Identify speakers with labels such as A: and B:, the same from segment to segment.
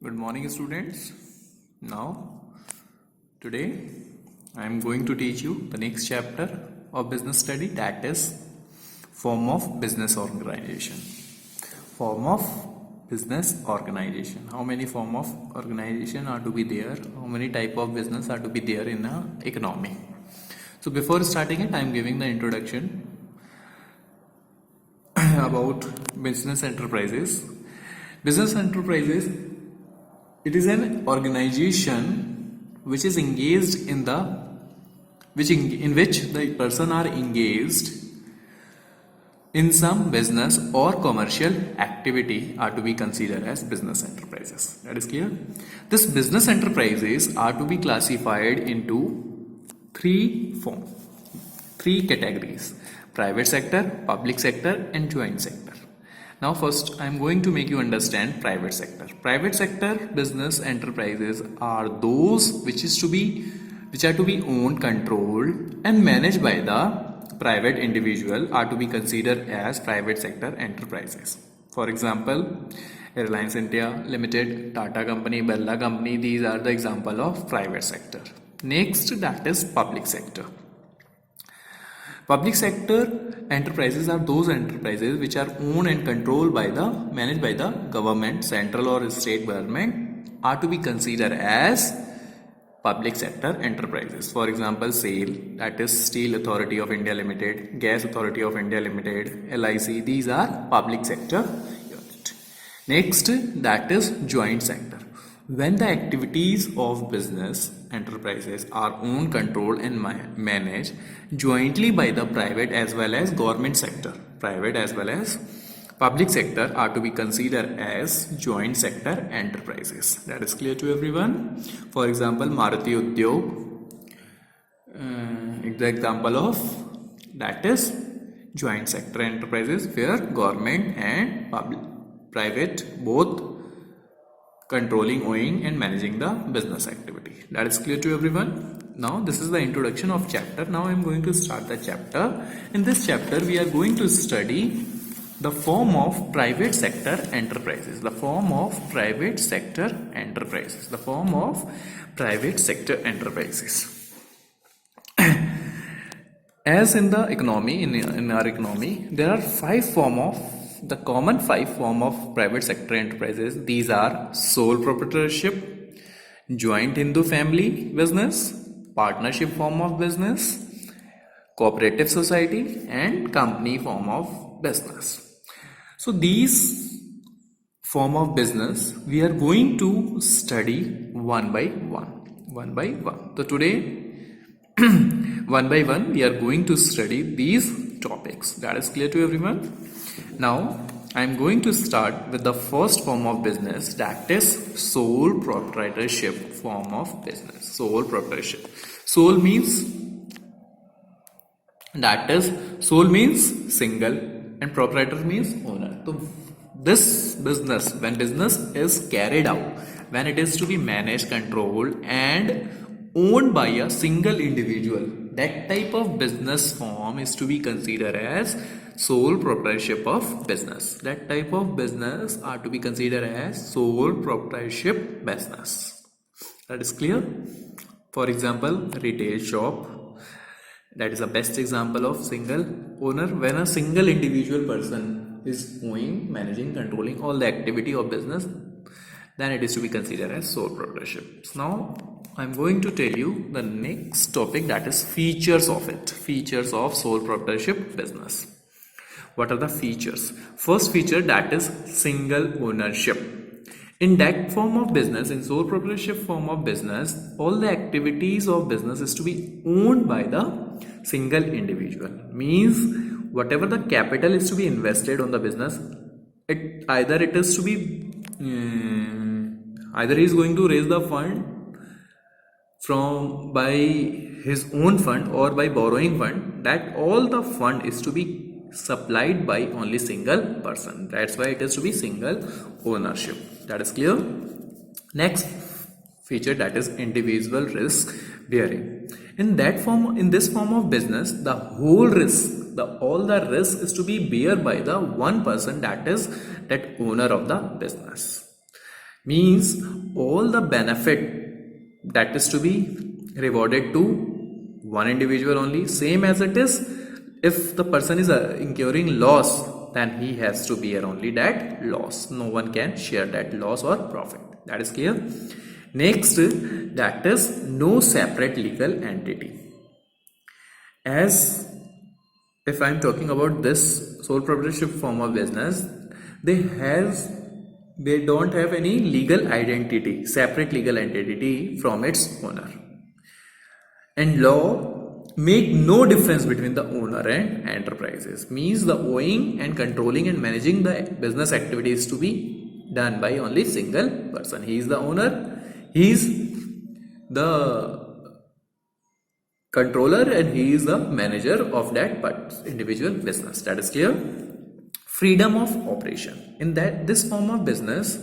A: Good morning, students. Now, today I am going to teach you the next chapter of business study, that is form of business organization. Form of business organization. How many form of organization are to be there? How many type of business are to be there in a economy? So before starting it, I am giving the introduction about business enterprises. Business enterprises, it is an organization which is engaged in which the person are engaged in some business or commercial activity are to be considered as business enterprises. That is clear. This business enterprises are to be classified into three categories: private sector, public sector, and joint sector. Now first I am going to make you understand private sector. Private sector business enterprises are those which are to be owned, controlled, and managed by the private individual are to be considered as private sector enterprises. For example, Airlines India Limited, Tata Company, Birla Company, these are the example of private sector. Next, that is public sector. Public sector enterprises are those enterprises which are owned and controlled managed by the government, central or state government, are to be considered as public sector enterprises. For example, SAIL, that is Steel Authority of India Limited, Gas Authority of India Limited, LIC, these are public sector unit. Next, that is joint sector. When the activities of business enterprises are owned, controlled, and managed jointly by the private as well as government sector, private as well as public sector are to be considered as joint sector enterprises. That is clear to everyone. For example, Maruti Udyog, the example of that is joint sector enterprises where government and private both controlling, owning, and managing the business activity. That is clear to everyone. Now this is the introduction of chapter. Now I am going to start the chapter. In this chapter we are going to study the form of private sector enterprises. The form of private sector enterprises. The form of private sector enterprises. As in the economy, in our economy, there are common five form of private sector enterprises. These are sole proprietorship, joint Hindu family business, partnership form of business, cooperative society, and company form of business. So these form of business we are going to study one by one. So today one by one we are going to study these topics. That is clear to everyone. Now I am going to start with the first form of business, that is sole proprietorship form of business. Sole proprietorship. Sole means single and proprietor means owner. So this business, when business is carried out, when it is to be managed, controlled, and owned by a single individual, that type of business form is to be considered as sole proprietorship of business. That type of business are to be considered as sole proprietorship business. That is clear. For example, retail shop, that is the best example of single owner. When a single individual person is owning, managing, controlling all the activity of business, then it is to be considered as sole proprietorship. So now I am going to tell you the next topic, that is features of it. Features of sole proprietorship business. What are the features? First feature, that is single ownership. In that form of business, in sole proprietorship form of business, all the activities of business is to be owned by the single individual. Means whatever the capital is to be invested on the business, either he is going to raise the fund by his own fund or by borrowing fund, that all the fund is to be supplied by only single person. That's why it is to be single ownership. That is clear. Next feature, that is individual risk bearing. In this form of business, the whole risk, all the risk is to be bear by the one person, that is that owner of the business. Means all the benefit that is to be rewarded to one individual only, same as it is if the person is incurring loss, then he has to bear only that loss. No one can share that loss or profit. That is clear. Next, that is no separate legal entity. As if I'm talking about this sole proprietorship form of business, they don't have any legal identity, separate legal entity from its owner. And law make no difference between the owner and enterprises. Means the owning and controlling and managing the business activities to be done by only single person. He is the owner, he is the controller, and he is the manager of that individual business. That is clear. Freedom of operation. In this form of business,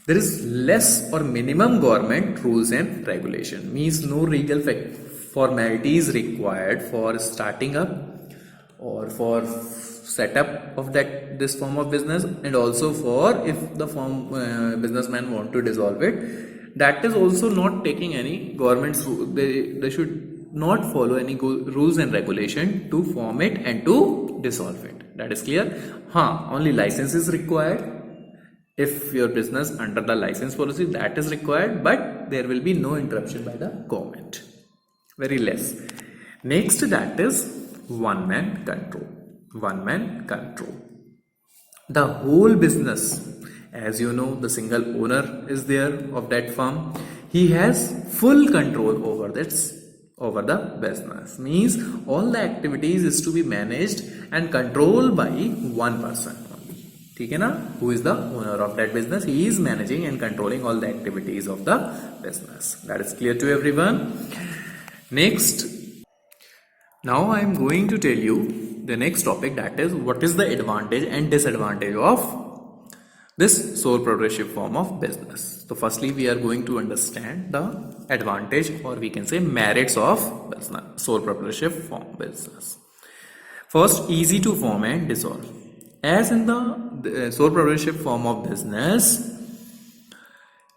A: there is less or minimum government rules and regulation. Means no legal formalities required for starting up or for setup of this form of business, and also for if the businessman want to dissolve it, that is also not taking any government's they should not follow any rules and regulation to form it and to dissolve it. That is clear. Only license is required. If your business under the license policy, that is required, but there will be no interruption by the government. Very less. Next, that is one man control. One man control. The whole business, as you know, the single owner is there of that firm. He has full control over the business. Means all the activities is to be managed and controlled by one person only. ठीक है ना? Who is the owner of that business? He is managing and controlling all the activities of the business. That is clear to everyone. Next, now I am going to tell you the next topic, that is what is the advantage and disadvantage of this sole proprietorship form of business. So firstly, we are going to understand the advantage, or we can say merits of business, sole proprietorship form business. First, easy to form and dissolve. As in the sole proprietorship form of business,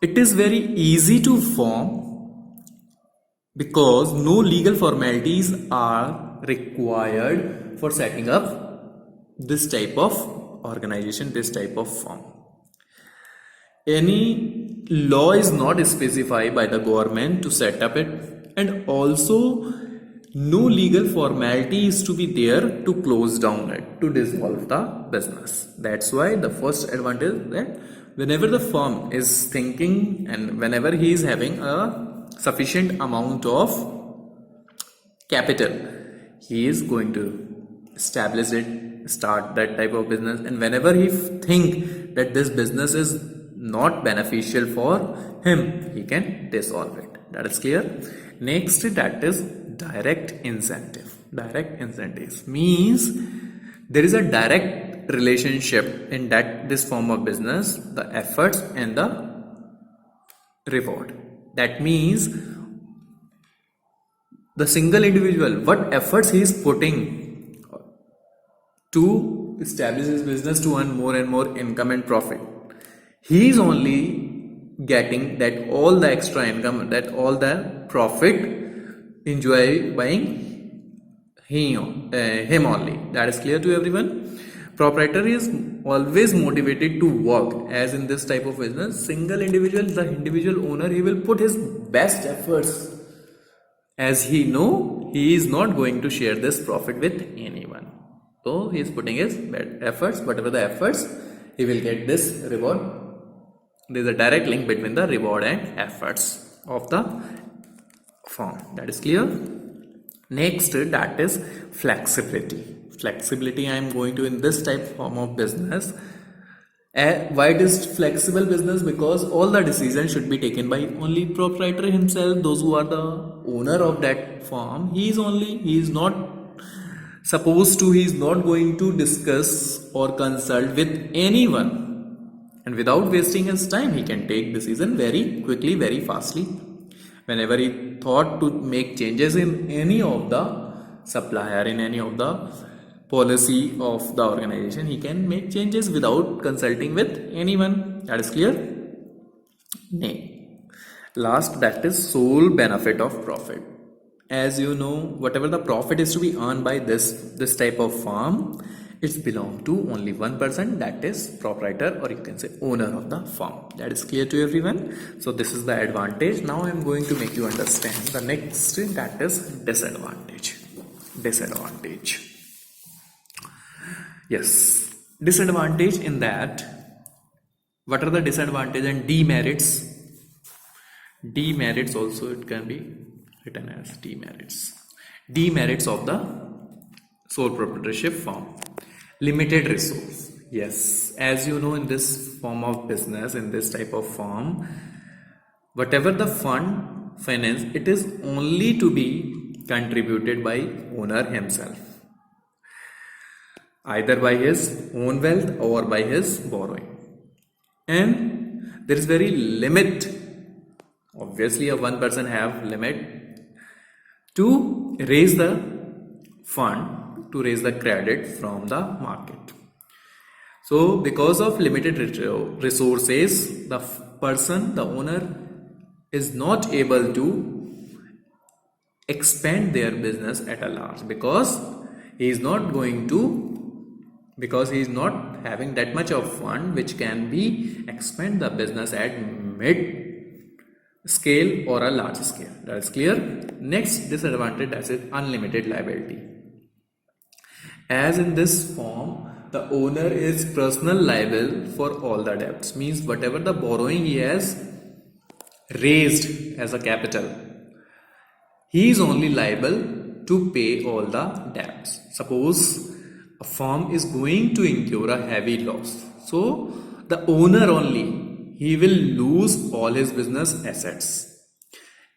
A: it is very easy to form because no legal formalities are required for setting up this type of organization, this type of firm. Any law is not specified by the government to set up it, and also no legal formality is to be there to close down it, to dissolve the business. That's why the first advantage, that whenever the firm is thinking and whenever he is having a sufficient amount of capital, he is going to establish it, start that type of business, and whenever he think that this business is not beneficial for him, he can dissolve it. That is clear. Next, that is direct incentive. Direct incentives means there is a direct relationship in this form of business, the efforts and the reward. That means the single individual, what efforts he is putting to establish his business to earn more and more income and profit, he is only getting that all the extra income, that all the profit enjoy by him only. That is clear to everyone. Proprietor is always motivated to work. As in this type of business, single individual, the individual owner, he will put his best efforts, as he know he is not going to share this profit with anyone. So he is putting his best efforts, whatever the efforts, he will get this reward. There is a direct link between the reward and efforts of the firm. That is clear. Next, that is flexibility. Flexibility I am going to in this type form of business. Why it is flexible business? Because all the decisions should be taken by only proprietor himself, those who are the owner of that firm. He is not going to discuss or consult with anyone. And without wasting his time, he can take decision very quickly, very fastly. Whenever he thought to make changes in any of the supplier, in any of the policy of the organization, he can make changes without consulting with anyone. That is clear. Nay. Last, that is sole benefit of profit. As you know, whatever the profit is to be earned by this type of firm, it's belong to only one person, that is proprietor, or you can say owner of the firm. That is clear to everyone. So this is the advantage. Now I am going to make you understand the next, that is disadvantage. Disadvantage. Yes, disadvantage in that, what are the disadvantage and demerits? Demerits also, it can be written as demerits. Demerits of the sole proprietorship firm. Limited resource. Yes, as you know, in this form of business, in this type of firm, whatever the fund finance, it is only to be contributed by owner himself, either by his own wealth or by his borrowing. And there is very limit. Obviously, a one person have limit to raise the fund, to raise the credit from the market. So because of limited resources, the person, the owner, is not able to expand their business at a large, because he is not having that much of fund which can be expand the business at mid scale or a large scale. That is clear. Next disadvantage, that is unlimited liability. As in this form, the owner is personal liable for all the debts. Means whatever the borrowing he has raised as a capital, he is only liable to pay all the debts. Suppose a firm is going to incur a heavy loss, so the owner only, he will lose all his business assets.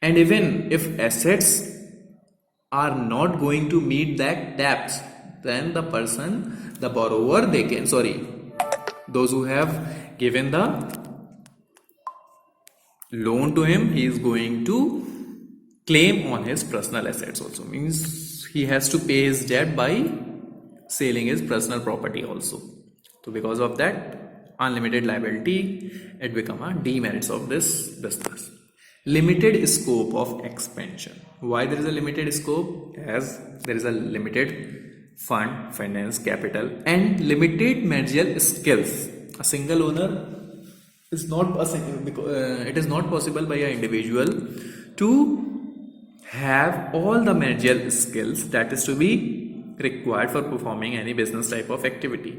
A: And even if assets are not going to meet that debts, then the person, the borrower, those who have given the loan to him, he is going to claim on his personal assets also. Means he has to pay his debt by selling his personal property also. So because of that unlimited liability, it become a demerits of this business. Limited scope of expansion. Why there is a limited scope? As there is a limited fund, finance, capital, and limited managerial skills. A single owner is not it is not possible by an individual to have all the managerial skills that is to be required for performing any business type of activity.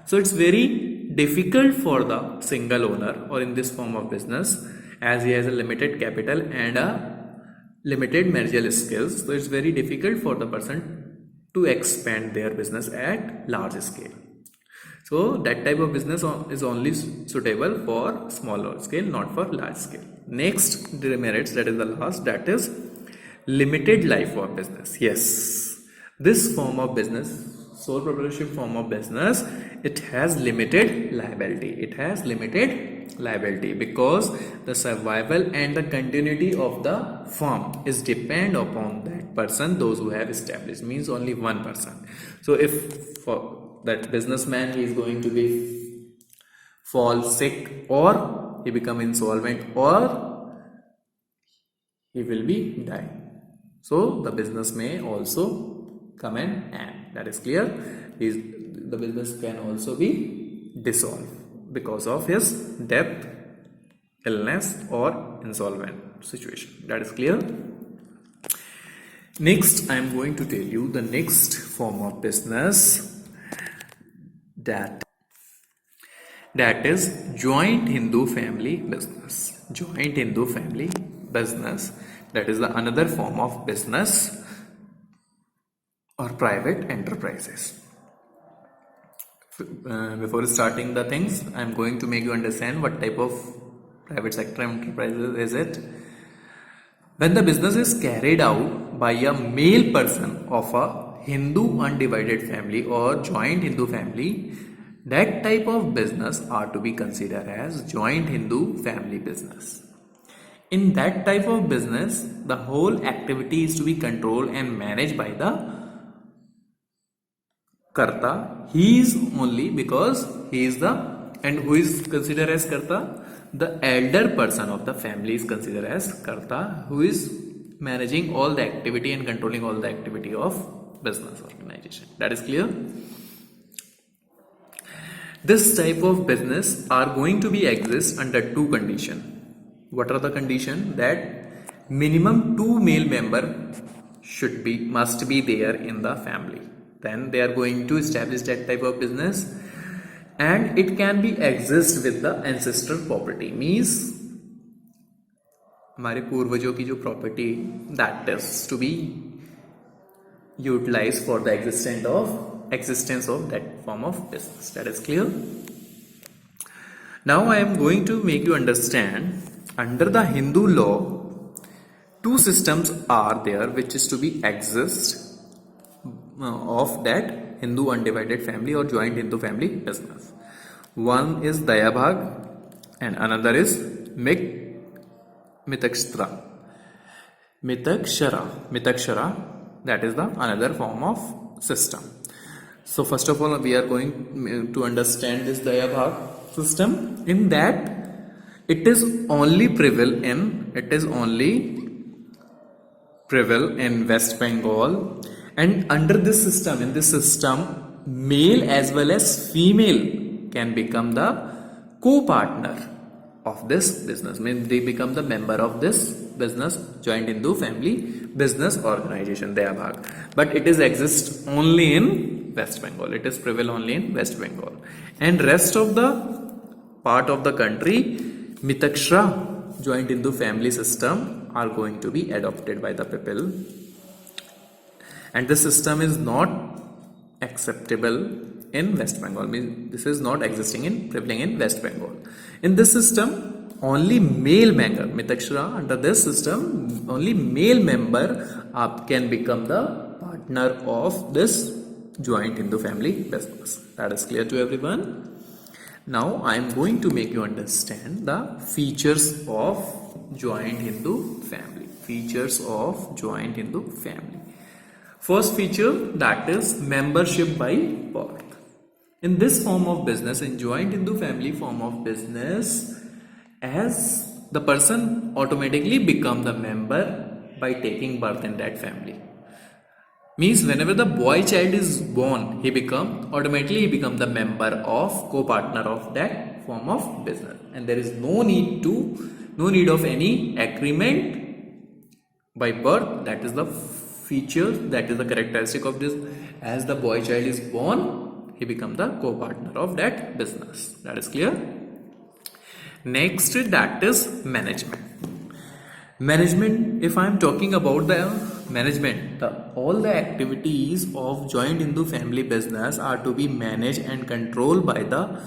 A: So it's very difficult for the single owner, or in this form of business, as he has a limited capital and a limited managerial skills, so it's very difficult for the person to expand their business at large scale. So that type of business is only suitable for smaller scale, not for large scale. Next demerits, that is the last, that is limited life of business. Yes, this form of business, sole proprietorship form of business, it has limited liability. It has limited liability because the survival and the continuity of the firm is depend upon that person, those who have established, means only one person. So if for that businessman, he is going to be fall sick, or he become insolvent, or he will be dying, so the business may also come in end. That is clear. The business can also be dissolved because of his death, illness, or insolvent situation. That is clear. Next, I am going to tell you the next form of business, that is joint Hindu family business. Joint Hindu family business, that is the another form of business or private enterprises. Before starting the things, I am going to make you understand what type of private sector enterprises is it. When the business is carried out by a male person of a Hindu undivided family or joint Hindu family, that type of business are to be considered as joint Hindu family business. In that type of business, the whole activity is to be controlled and managed by the Karta. He is only, because he is the, and who is considered as Karta? the elder person of the family is considered as karta, who is managing all the activity and controlling all the activity of business organization. That is clear. This type of business are going to be exist under two conditions. What are the conditions? That minimum 2 male member must be there in the family. Then they are going to establish that type of business, and it can be exist with the ancestral property. Means हमारे पूर्वजों की जो property that is to be utilized for the existence of that form of business. That is clear. Now I am going to make you understand, under the Hindu law, two systems are there which is to be exist of that Hindu undivided family or joint Hindu family business. One is Daya Bhag and another is Mitakshara. That is the another form of system. So first of all, we are going to understand this Daya Bhag system. In that, it is only prevail in West Bengal, and under this system, in this system, male as well as female can become the co-partner of this business. Means they become the member of this business, joint Hindu family business organization, Daya Bhag. But it is exist only in West Bengal. It is prevail only in West Bengal. And rest of the part of the country, Mitakshara joint Hindu family system are going to be adopted by the people. And this system is not acceptable in West Bengal. Means this is not prevailing in West Bengal. In this system, only male member, Mitakshara, under this system, only male member can become the partner of this joint Hindu family business. That is clear to everyone. Now I am going to make you understand the features of joint Hindu family. Features of joint Hindu family. First feature, that is membership by birth. In this form of business, in joint Hindu family form of business, as the person automatically become the member by taking birth in that family. Means whenever the boy child is born, he automatically become the member of co-partner of that form of business, and there is no need of any agreement by birth. That is the feature, that is the characteristic of this. As the boy child is born, he become the co-partner of that business. That is clear. Next, that is management. Management, if I am talking about the management, all the activities of joint Hindu family business are to be managed and controlled by the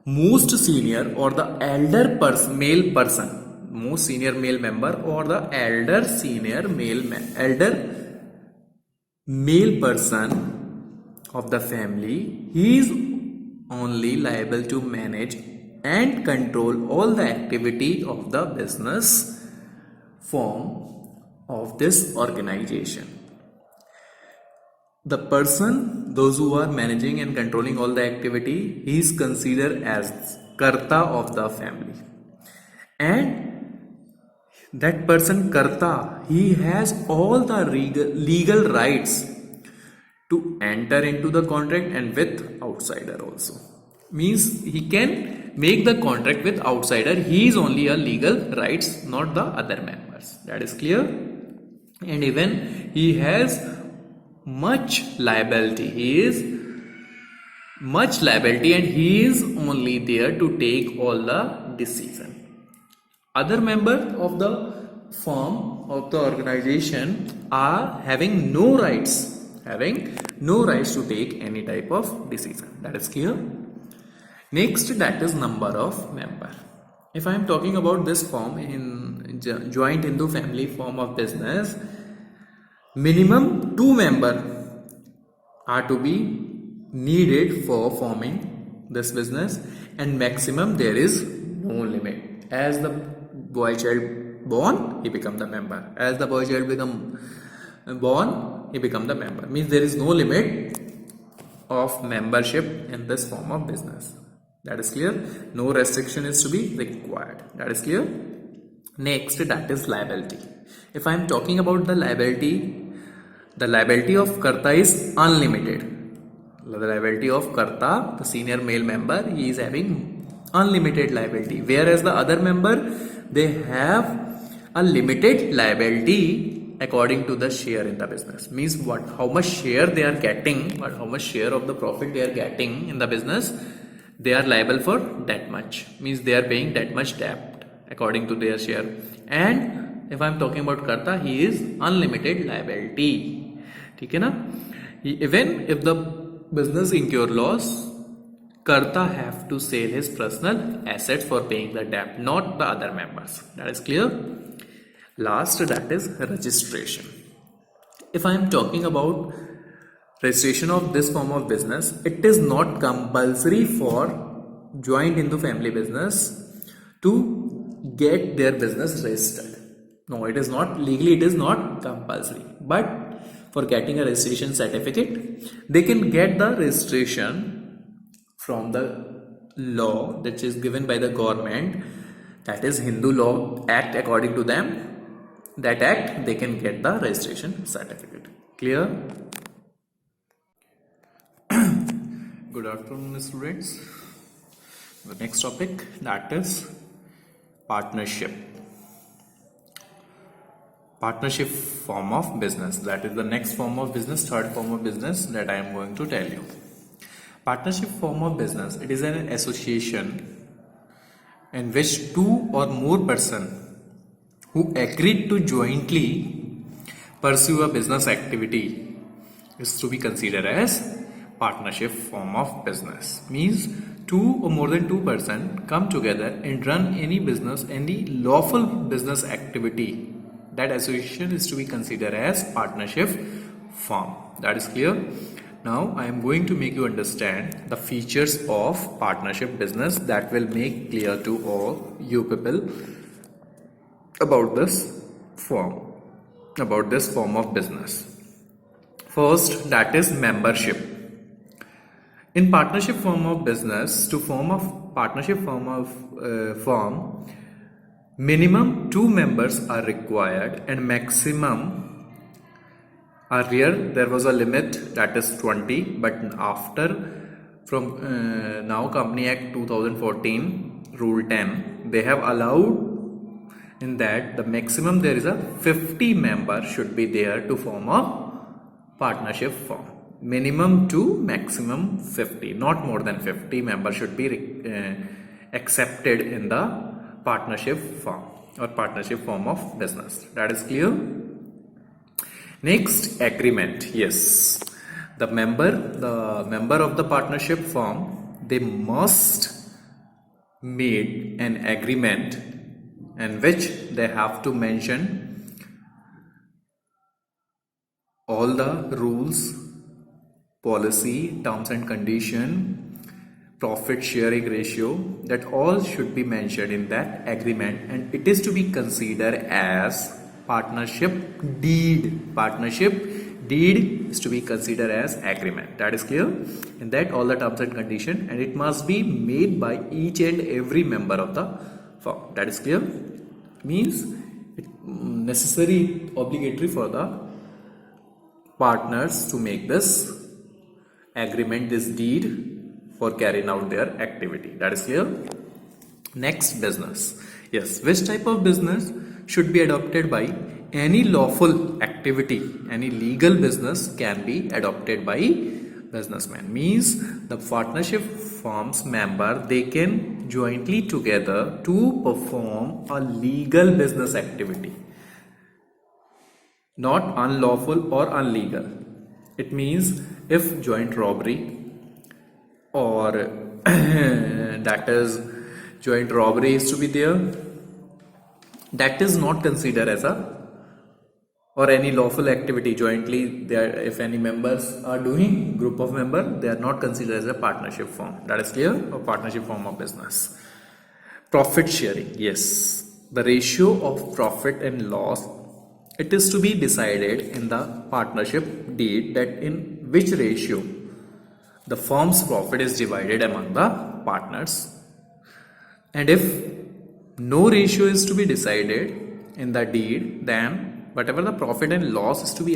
A: most senior or the elder most senior male member, or the elder male person of the family. He is only liable to manage and control all the activity of the business form of this organization. The person, those who are managing and controlling all the activity, he is considered as karta of the family. And that person karta, he has all the legal rights to enter into the contract and with outsider also. Means he can make the contract with outsider. He is only a legal rights, not the other members. That is clear. And even he has much liability. And he is only there to take all the decision. Other members of the firm, of the organization, are having no rights to take any type of decision. That is clear. Next, that is number of member. If I am talking about this form in joint Hindu family form of business, minimum 2 members are to be needed for forming this business, and maximum there is no limit. As the boy child born, he become the member. As the boy child become born, he become the member. Means there is no limit of membership in this form of business. That is clear. No restriction is to be required. That is clear. Next, that is liability. If I am talking about the liability of Karta is unlimited. The liability of Karta, the senior male member, he is having unlimited liability, whereas the other member, they have a limited liability according to the share in the business. Means what? How much share they are getting, or how much share of the profit they are getting in the business, they are liable for that much. Means they are paying that much debt according to their share. And if I am talking about Karta, he is unlimited liability. ठीक है ना? Even if the business incur loss, Karta have to sell his personal assets for paying the debt, not the other members. That is clear. Last, that is registration. If I am talking about registration of this form of business, it is not compulsory for joint Hindu family business to get their business registered. No, it is not legally, it is not compulsory. But for getting a registration certificate, they can get the registration from the law that is given by the government, that is Hindu Law Act. According to them, that act, they can get the registration certificate. Clear? Good afternoon, students. The next topic, that is partnership. Partnership form of business. That is the next form of business, third form of business that I am going to tell you. Partnership form of business, it is an association in which two or more persons who agreed to jointly pursue a business activity is to be considered as partnership form of business. Means two or more than two persons come together and run any business, any lawful business activity. That association is to be considered as partnership form. That is clear. Now I am going to make you understand the features of partnership business that will make clear to all you people about this form of business. First, that is membership. In partnership form of business, to form a partnership firm, minimum 2 members are required and maximum. Earlier there was a limit, that is 20, but from now Company Act 2014 Rule 10, they have allowed in that the maximum there is a 50 member should be there to form a partnership firm. Minimum 2, maximum 50, not more than 50 members should be accepted in the partnership firm or partnership form of business. That is clear. Next, agreement. Yes, the member of the partnership firm, they must make an agreement in which they have to mention all the rules, policy, terms and condition, profit sharing ratio, that all should be mentioned in that agreement, and it is to be considered as partnership deed. Partnership deed is to be considered as agreement. That is clear. In that all the terms and condition, and it must be made by each and every member of the firm. That is clear. Means it necessary, obligatory for the partners to make this agreement, this deed, for carrying out their activity. That is clear. Next, business. Yes, which type of business should be adopted by any lawful activity, any legal business can be adopted by businessmen. Means the partnership firm's member, they can jointly together to perform a legal business activity, not unlawful or illegal. It means if joint robbery or that is joint robbery is to be there, that is not considered as a or any lawful activity jointly there. If any members are doing, group of members, they are not considered as a partnership firm. That is clear. A partnership form of business. Profit sharing. Yes, the ratio of profit and loss, it is to be decided in the partnership deed, that in which ratio the firm's profit is divided among the partners. And if no ratio is to be decided in the deed, then whatever the profit and loss is to be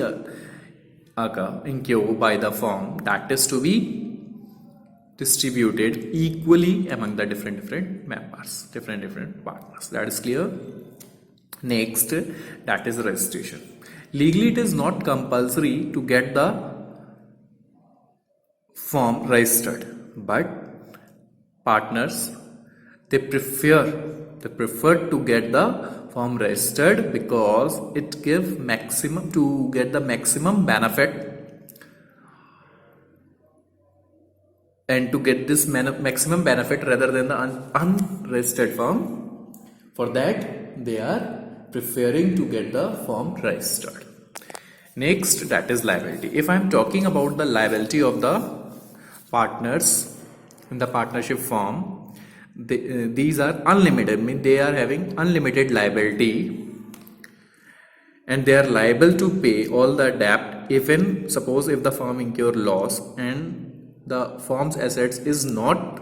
A: incurred by the firm, that is to be distributed equally among the different members, different partners. That is clear. Next, that is registration. Legally, it is not compulsory to get the firm registered, but partners they prefer to get the firm registered because it gives maximum to get the maximum benefit. And to get this maximum benefit rather than the unregistered firm, for that they are preferring to get the firm registered. Next, that is liability. If I am talking about the liability of the partners in the partnership firm, these are unlimited, mean they are having unlimited liability, and they are liable to pay all the debt even suppose if the firm incur loss and the firm's assets is not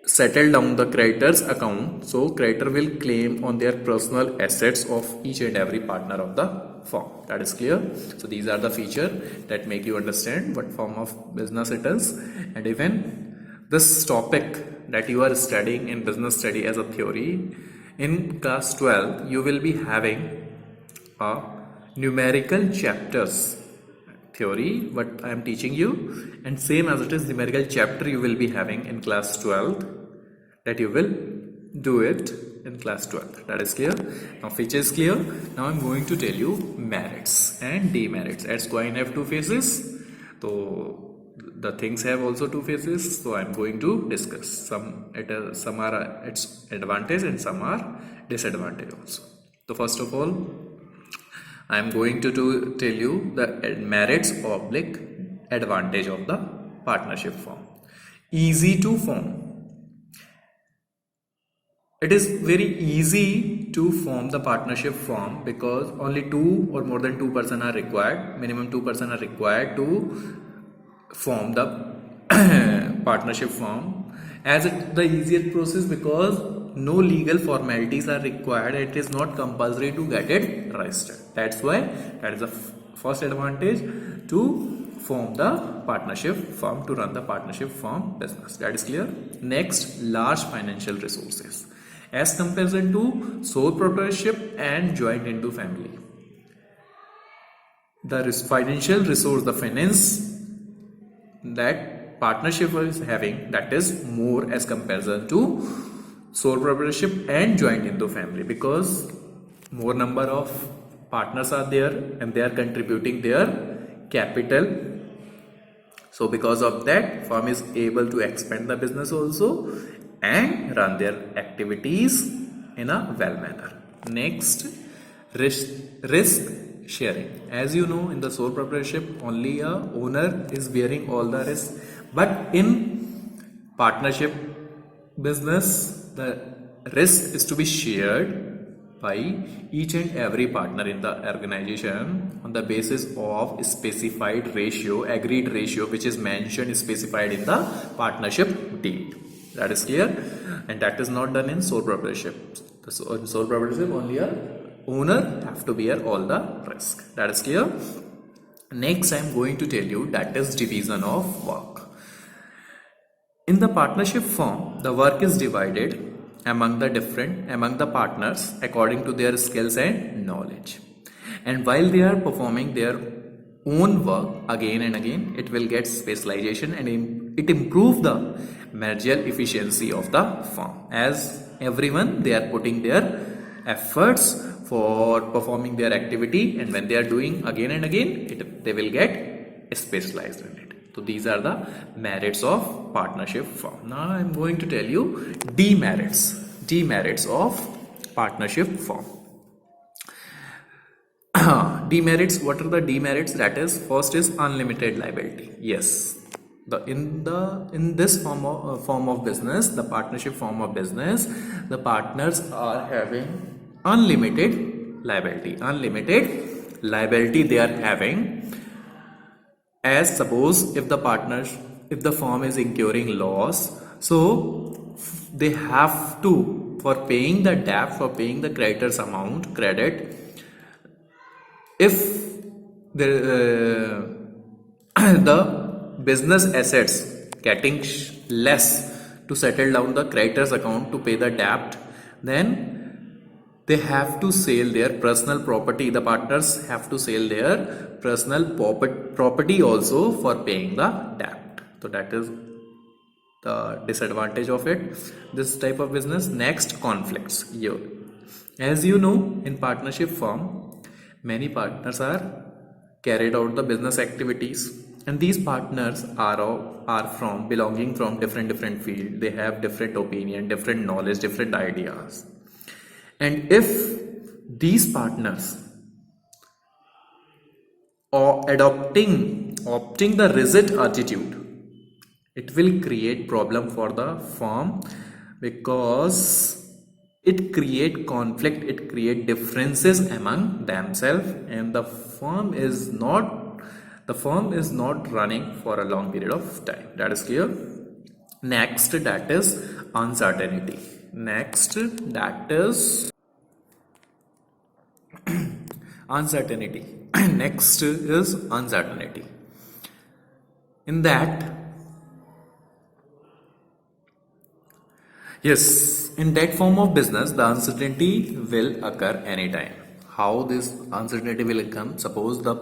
A: settled down the creditor's account. So creditor will claim on their personal assets of each and every partner of the firm. That is clear. So these are the features that make you understand what form of business it is. And even this topic that you are studying in business study as a theory, in class 12 you will be having a numerical chapters theory what I am teaching you, and same as it is numerical chapter you will be having in class 12, that you will do it in class 12. That is clear. Now feature is clear. Now I am going to tell you merits and demerits. As coin have two faces, so the things have also two faces. So I am going to discuss some are its advantage and some are disadvantage also. So first of all, I am going to tell you the merits oblique advantage of the partnership firm. Easy to form. It is very easy to form the partnership firm because only two or more than 2 persons are required. Minimum 2 persons are required to form the partnership firm. As the easiest process because no legal formalities are required. It is not compulsory to get it registered. That's why that is the first advantage to form the partnership firm, to run the partnership firm business. That is clear. Next, large financial resources as comparison to sole proprietorship and joint into family. The financial resource, the finance that partnership is having, that is more as comparison to sole proprietorship and joint into family, because more number of partners are there and they are contributing their capital. So because of that, firm is able to expand the business also and run their activities in a well manner. Next, risk sharing. As you know, in the sole proprietorship only a owner is bearing all the risk, but in partnership business the risk is to be shared by each and every partner in the organization on the basis of specified ratio, agreed ratio, which is mentioned, specified in the partnership deed. That is clear, and that is not done in sole proprietorship. In sole proprietorship only a owner have to bear all the risk. That is clear. Next, I am going to tell you that is division of work. In the partnership firm, the work is divided among the partners according to their skills and knowledge. And while they are performing their own work again and again, it will get specialization and it improves the managerial efficiency of the firm. As everyone, they are putting their efforts for performing their activity, and when they are doing again and again, they will get specialized in it. So these are the merits of partnership firm. Now I am going to tell you demerits of partnership firm. Demerits. What are the demerits? That is, first is unlimited liability. Yes, in this form of business, the partnership form of business, the partners are having unlimited liability. Unlimited liability they are having. As suppose if the partners if the firm is incurring loss, so they have to, for paying the debt, for paying the creditors amount credit, if the the business assets getting less to settle down the creditors account to pay the debt, then they have to sell their personal property. The partners have to sell their personal property also for paying the debt. So that is the disadvantage of it, this type of business. Next, conflicts. As you know, in partnership firm, many partners are carried out the business activities, and these partners are from belonging from different field. They have different opinion, different knowledge, different ideas. And if these partners are opting the rigid attitude, it will create problem for the firm, because it create conflict, it create differences among themselves, and the firm is not running for a long period of time. That is clear. Next, that is uncertainty. Next, that is uncertainty. Next is uncertainty. In that, yes, in that form of business, the uncertainty will occur anytime. How this uncertainty will come? Suppose the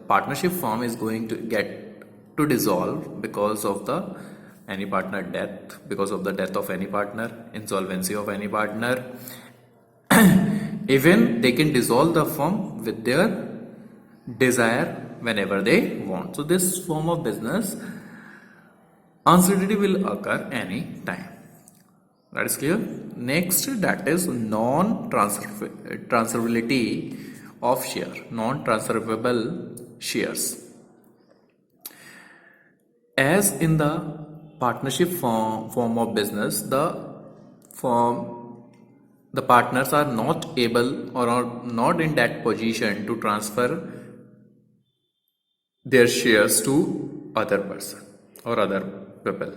A: partnership firm is going to get to dissolve because of the any partner death, because of the death of any partner, insolvency of any partner. Even they can dissolve the firm with their desire whenever they want. So this form of business, uncertainty will occur any time. That is clear. Next, that is non-transferability of share, non-transferable shares. As in the partnership form of business, the partners are not able or are not in that position to transfer their shares to other person or other people.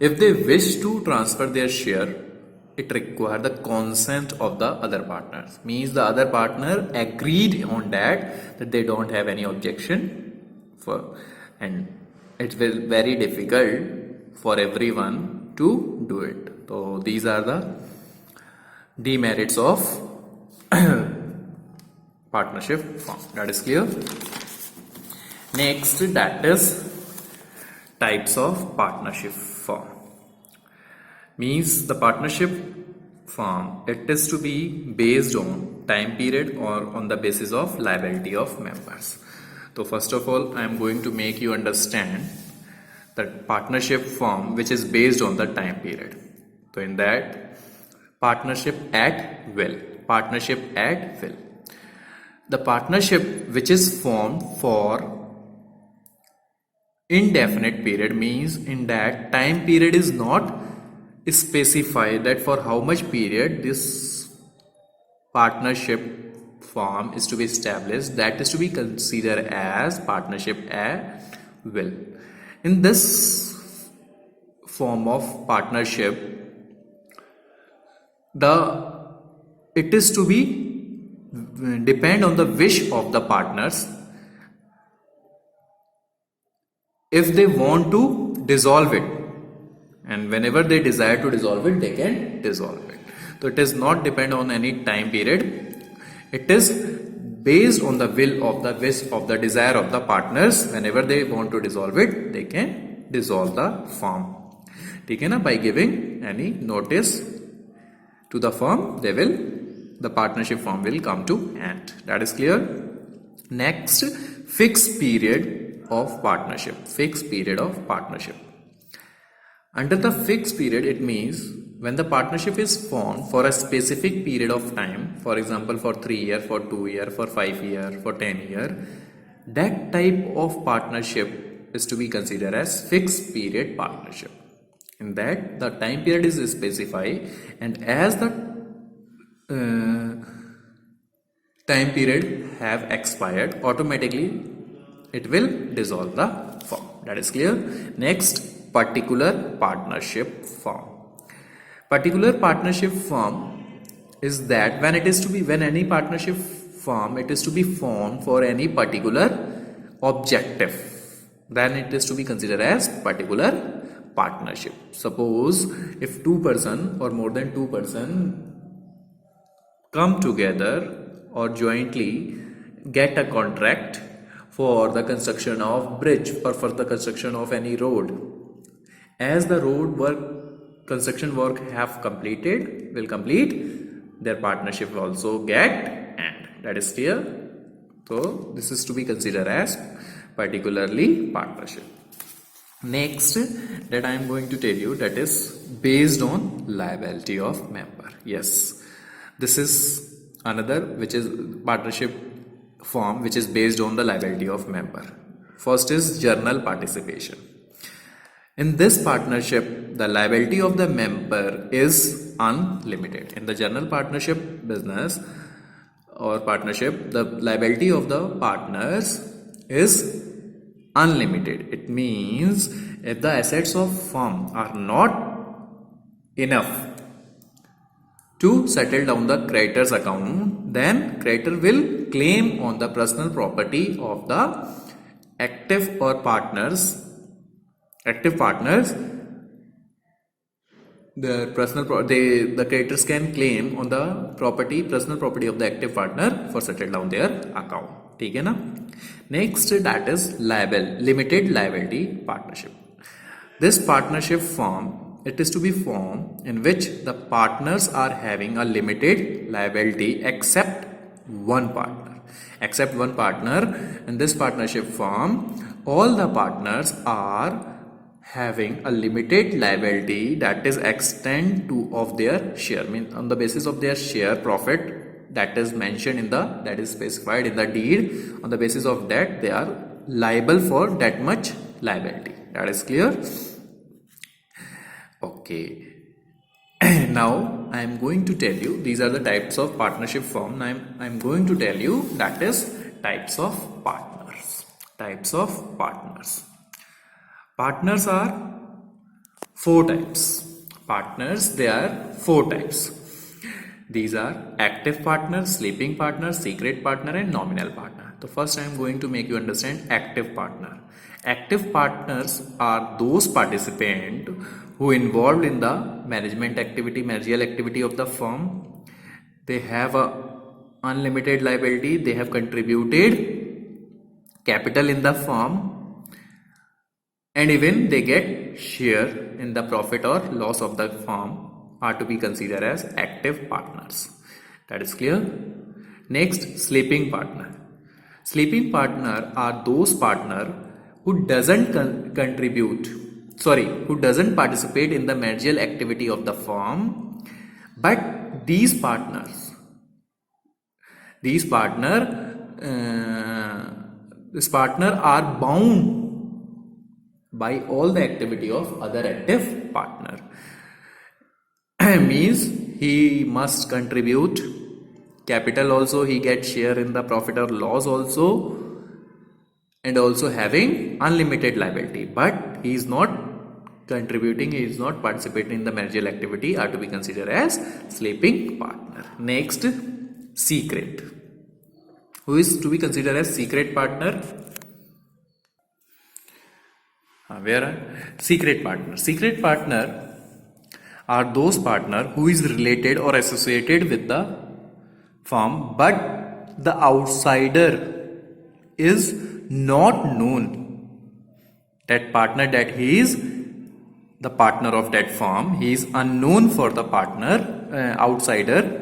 A: If they wish to transfer their share, it requires the consent of the other partners. Means the other partner agreed on that they don't have any objection for, and it will very difficult for everyone to do it. So these are the demerits of partnership firm. That is clear. Next, that is types of partnership firm. Means the partnership firm, it is to be based on time period or on the basis of liability of members. So first of all, I am going to make you understand that partnership firm which is based on the time period. So in that, partnership at will. Partnership at will. The partnership which is formed for indefinite period, means in that time period is not specified that for how much period this partnership firm is to be established. That is to be considered as partnership at will. In this form of partnership, it is to be depend on the wish of the partners. If they want to dissolve it, and whenever they desire to dissolve it, they can dissolve it. So it is not depend on any time period. It is based on the will of the wish of the desire of the partners. Whenever they want to dissolve it, they can dissolve the firm. Okay, na? By giving any notice to the firm, the partnership firm will come to end. That is clear. Next, fixed period of partnership. Fixed period of partnership. Under the fixed period, it means when the partnership is formed for a specific period of time, for example, for 3 years, for 2 years, for 5 years, for 10 years, that type of partnership is to be considered as fixed period partnership. In that, the time period is specified, and as the time period have expired, automatically it will dissolve the firm. That is clear. Next, particular partnership firm. Particular partnership firm is that when any partnership firm it is to be formed for any particular objective, then it is to be considered as particular partnership. Suppose if two person or more than two person come together or jointly get a contract for the construction of bridge or for the construction of any road. As the road work construction work have completed will complete, their partnership will also get end. That is clear. So this is to be considered as particularly partnership. Next that I am going to tell you, that is based on liability of member. Yes, this is another which is partnership form which is based on the liability of member. First is journal participation. In this partnership, the liability of the member is unlimited. In the general partnership business or partnership, the liability of the partners is unlimited. It means if the assets of firm are not enough to settle down the creditor's account, then creditor will claim on the personal property of the active or partners. Active partners, the creditors can claim on the personal property of the active partner for settle down their account. ठीक है ना? Next, that is limited liability partnership. This partnership form, it is to be formed in which the partners are having a limited liability except one partner. Except one partner. In this partnership form, all the partners are having a limited liability that is extent to of their share, means on the basis of their share profit that is mentioned in that is specified in the deed. On the basis of that, they are liable for that much liability. That is clear. Okay. Now I am going to tell you, these are the types of partnership firm. I am going to tell you, that is types of partners. Types of partners. Partners are four types. Partners, they are four types. These are active partner, sleeping partner, secret partner and nominal partner. So first I am going to make you understand active partner. Active partners are those participants who involved in the management activity, managerial activity of the firm. They have a unlimited liability. They have contributed capital in the firm, and even they get share in the profit or loss of the firm, are to be considered as active partners. That is clear. Next, sleeping partner. Sleeping partner are those partner who doesn't who doesn't participate in the managerial activity of the firm, but these partner are bound by all the activity of other active partner. Means he must contribute capital also, he gets share in the profit or loss also, and also having unlimited liability, but he is not contributing, he is not participating in the managerial activity, are to be considered as sleeping partner. Next, secret. Who is to be considered as secret partner? Secret partner. Secret partner are those partner who is related or associated with the firm, but the outsider is not known. That partner, that he is the partner of that firm, he is unknown for the partner, outsider,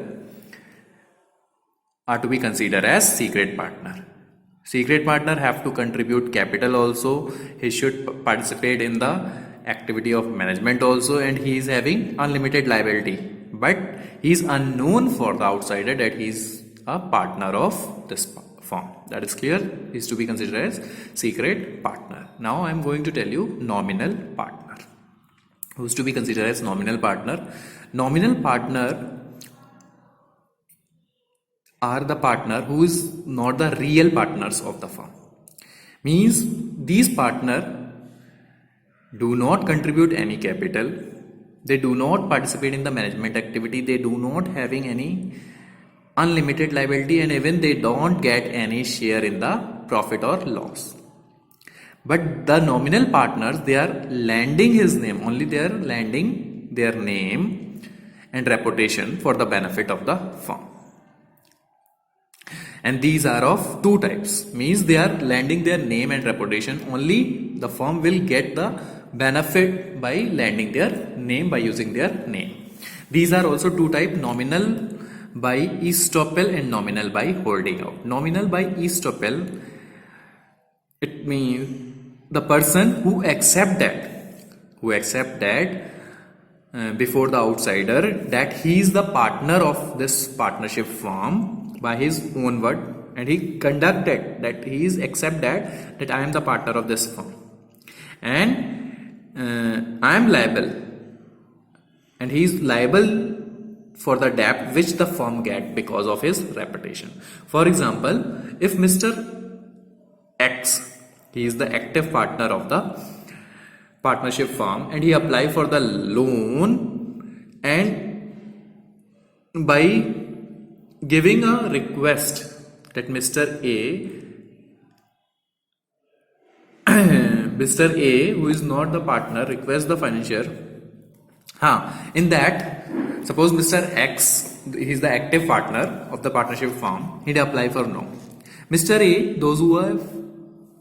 A: are to be considered as secret partner. Secret partner have to contribute capital also, he should participate in the activity of management also, and he is having unlimited liability, but he is unknown for the outsider that he is a partner of this firm. That is clear. He is to be considered as secret partner. Now I am going to tell you nominal partner. Who is to be considered as nominal partner? Nominal partner are the partner who is not the real partners of the firm. Means these partner do not contribute any capital, they do not participate in the management activity, they do not having any unlimited liability, and even they don't get any share in the profit or loss. But the nominal partners, they are lending his name, only they are lending their name and reputation for the benefit of the firm. And these are of two types, means they are lending their name and reputation, only the firm will get the benefit by lending their name, by using their name. These are also two types, nominal by estoppel and nominal by holding out. Nominal by estoppel, it means the person who accept that before the outsider that he is the partner of this partnership firm by his own word, and he conducted that he is accept that I am the partner of this firm, and I am liable, and he is liable for the debt which the firm get because of his reputation. For example, if Mr. X, he is the active partner of the partnership firm, and he apply for the loan, and by giving a request that Mr. A who is not the partner request the financier, in that suppose Mr. X, he is the active partner of the partnership firm, he'd apply for no. Mr. A, those who have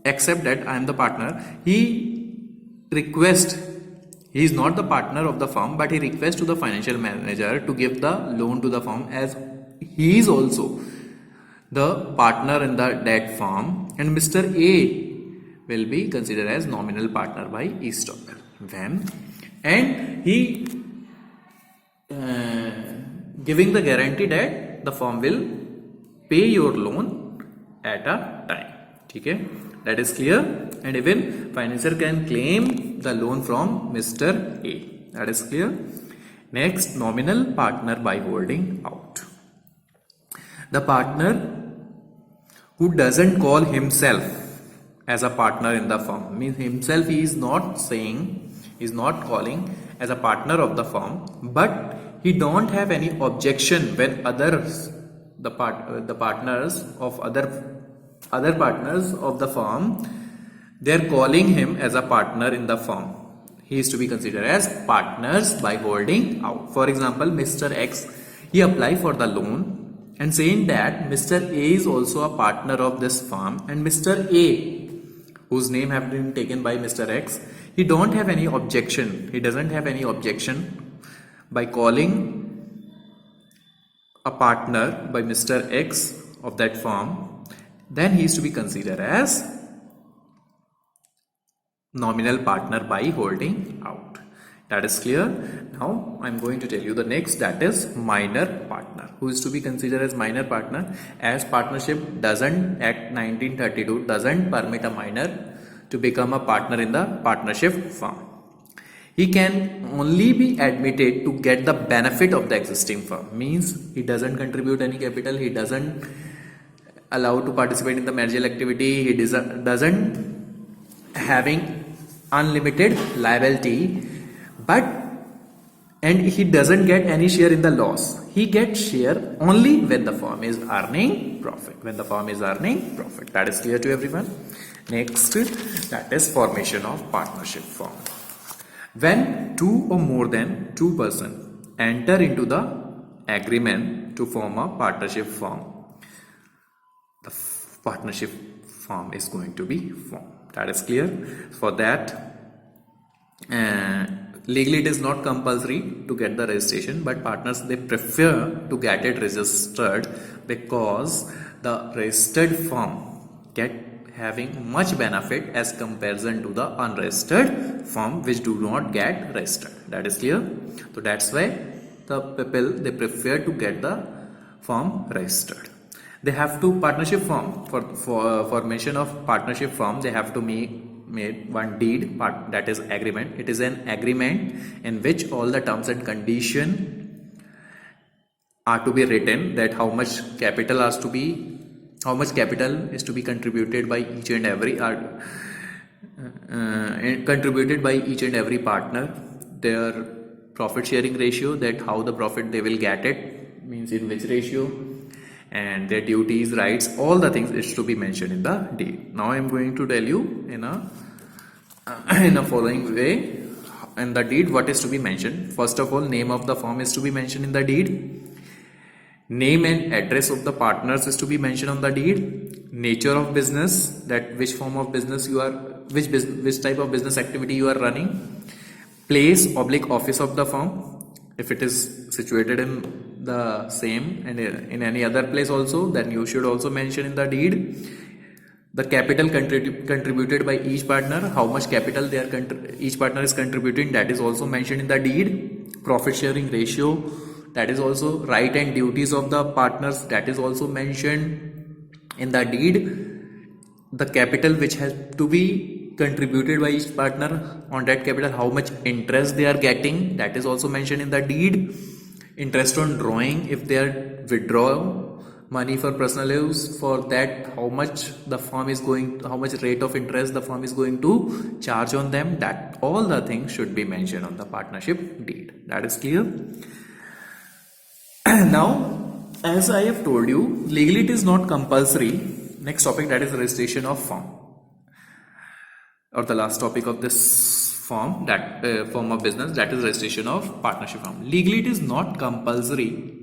A: accept that I am the partner, he is not the partner of the firm, but he requests to the financial manager to give the loan to the firm, as he is also the partner in the debt firm, and Mr. A will be considered as nominal partner by estoppel. When and he giving the guarantee that the firm will pay your loan at a time. Okay, that is clear, and even financier can claim the loan from Mr. A. That is clear. Next, nominal partner by holding out. The partner who doesn't call himself as a partner in the firm, means himself he is not saying, is not calling as a partner of the firm, but he don't have any objection when others, the partners of other partners of the firm, they are calling him as a partner in the firm. He is to be considered as partners by holding out. For example, Mr. X, he apply for the loan and saying that Mr. A is also a partner of this firm, and Mr. A, whose name have been taken by Mr. X, he don't have any objection. He doesn't have any objection by calling a partner by Mr. X of that firm. Then he is to be considered as nominal partner by holding out. That is clear. Now I am going to tell you the next, that is minor partner. Who is to be considered as minor partner? As partnership doesn't, Act 1932 doesn't permit a minor to become a partner in the partnership firm. He can only be admitted to get the benefit of the existing firm. Means he doesn't contribute any capital, he doesn't allow to participate in the managerial activity, he doesn't having unlimited liability, and he doesn't get any share in the loss. He gets share only when the firm is earning profit. When the firm is earning profit. That is clear to everyone. Next, that is formation of partnership firm. When two or more than two persons enter into the agreement to form a partnership firm, the partnership firm is going to be formed. That is clear. For that, legally it is not compulsory to get the registration, but partners, they prefer to get it registered because the registered firm get having much benefit as comparison to the unregistered firm which do not get registered. That is clear. So that's why the people, they prefer to get the firm registered. They have to partnership firm for formation of partnership firm, they have to made one deed, that is agreement. It is an agreement in which all the terms and condition are to be written, that how much capital is to be contributed by each and every contributed by each and every partner, their profit sharing ratio, that how the profit they will get it, means in which ratio, and their duties, rights, all the things is to be mentioned in the deed. Now I am going to tell you in a following way in the deed what is to be mentioned. First of all, name of the firm is to be mentioned in the deed. Name and address of the partners is to be mentioned on the deed. Nature of business, that which form of business you are, which type of business activity you are running. Place / office of the firm, if it is situated in the same and in any other place also, then you should also mention in the deed. The capital contributed by each partner, how much capital each partner is contributing, that is also mentioned in the deed. Profit sharing ratio, that is also, right and duties of the partners, that is also mentioned in the deed. The capital which has to be contributed by each partner, on that capital how much interest they are getting, that is also mentioned in the deed. Interest on drawing, if they are withdrawing money for personal use, for that how much the firm is going, how much rate of interest the firm is going to charge on them, that all the things should be mentioned on the partnership deed. That is clear. Now, as I have told you, legally it is not compulsory. Next topic, that is registration of firm, or the last topic of this form, that form of business, that is registration of partnership firm. Legally it is not compulsory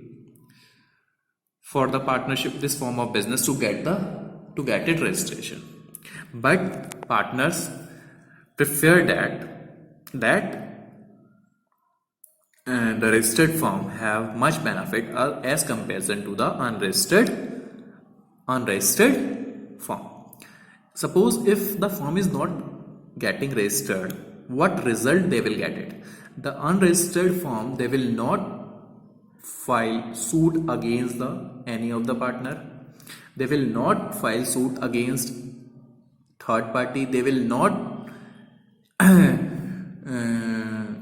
A: for the partnership, this form of business, to get it registration, but partners prefer that the registered firm have much benefit as comparison to the unregistered firm. Suppose if the firm is not getting registered, what result they will get it? The unregistered firm, they will not file suit against any of the partner. They will not file suit against third party. They will not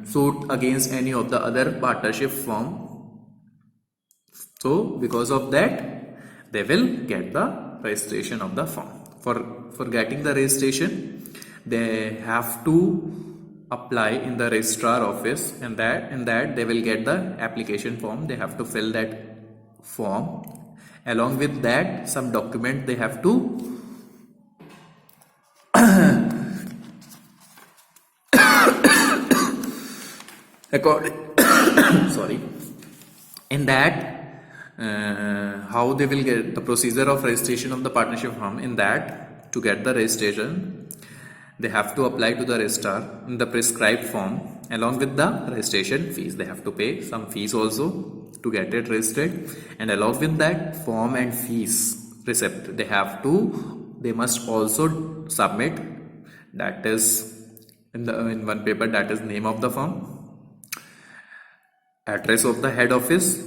A: suit against any of the other partnership firm. So because of that, they will get the registration of the firm. For getting the registration, they have to apply in the registrar office, and that they will get the application form. They have to fill that form. Along with that, some document they have to sorry, in that how they will get the procedure of registration of the partnership firm. In that, to get the registration, they have to apply to the registrar in the prescribed form. Along with the registration fees, they have to pay some fees also to get it registered, and along with that form and fees receipt, they must also submit, that is in one paper, that is name of the firm, address of the head office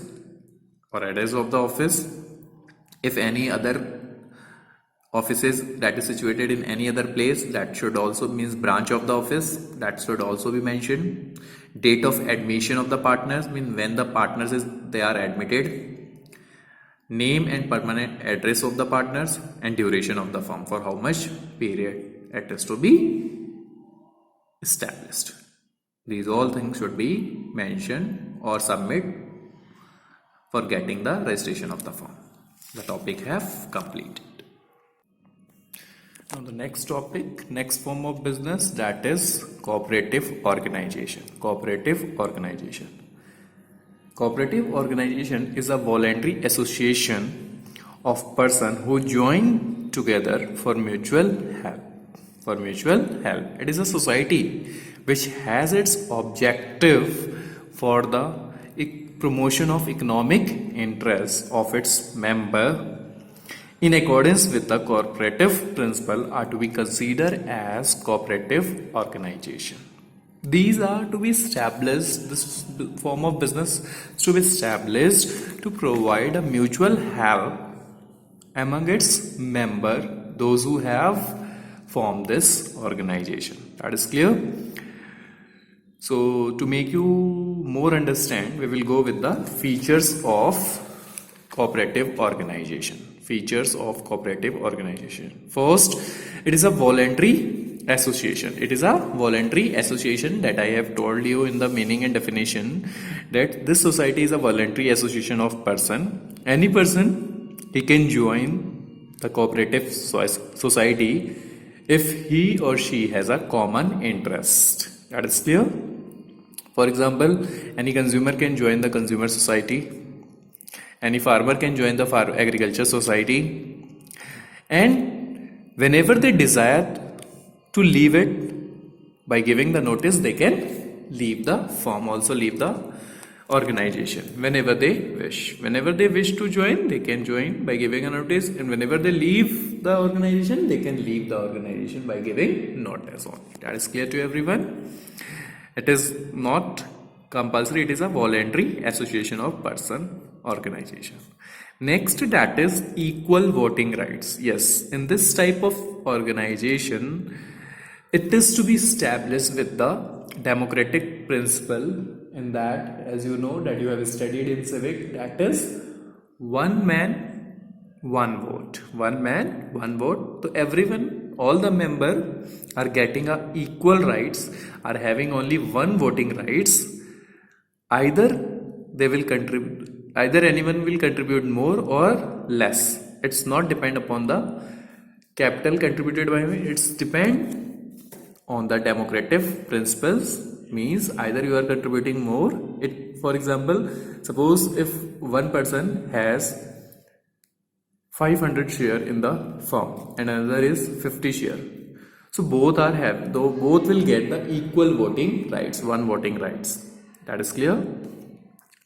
A: or address of the office, if any other offices that is situated in any other place, that should also means branch of the office, that should also be mentioned. Date of admission of the partners, mean when the partners they are admitted. Name and permanent address of the partners, and duration of the firm, for how much period it is to be established. These all things should be mentioned or submit for getting the registration of the firm. The topic have completed. Now the next topic, next form of business, that is cooperative organization. Cooperative organization. Cooperative organization is a voluntary association of persons who join together for mutual help. It is a society which has its objective for the promotion of economic interests of its member in accordance with the cooperative principle are to be considered as cooperative organization. These are to be established, this form of business to be established to provide a mutual help among its member, those who have formed this organization. That is clear. So to make you more understand, we will go with the features of cooperative organization. Features of cooperative organization. First, it is a voluntary association. It is a voluntary association that I have told you in the meaning and definition, that this society is a voluntary association of person. Any person, he can join the cooperative society if he or she has a common interest. That is clear? For example, any consumer can join the consumer society. Any farmer can join the agriculture society, and whenever they desire to leave it, by giving the notice, they can leave the firm, also leave the organization whenever they wish. Whenever they wish to join, they can join by giving a notice, and whenever they leave the organization, they can leave the organization by giving notice only. That is clear to everyone? It is not compulsory, it is a voluntary association of person organization. Next, that is equal voting rights. Yes, in this type of organization, it is to be established with the democratic principle, in that, as you know, that you have studied in civic, that is one man, one vote. One man, one vote. So everyone, all the members are getting a equal rights, are having only one voting rights. Either they will contribute, either anyone will contribute more or less. It's not depend upon the capital contributed by me. It's depend on the democratic principles. Means either you are contributing more. For example, suppose if one person has 500 share in the firm and another is 50 share. So both will get the equal voting rights, one voting rights. That is clear?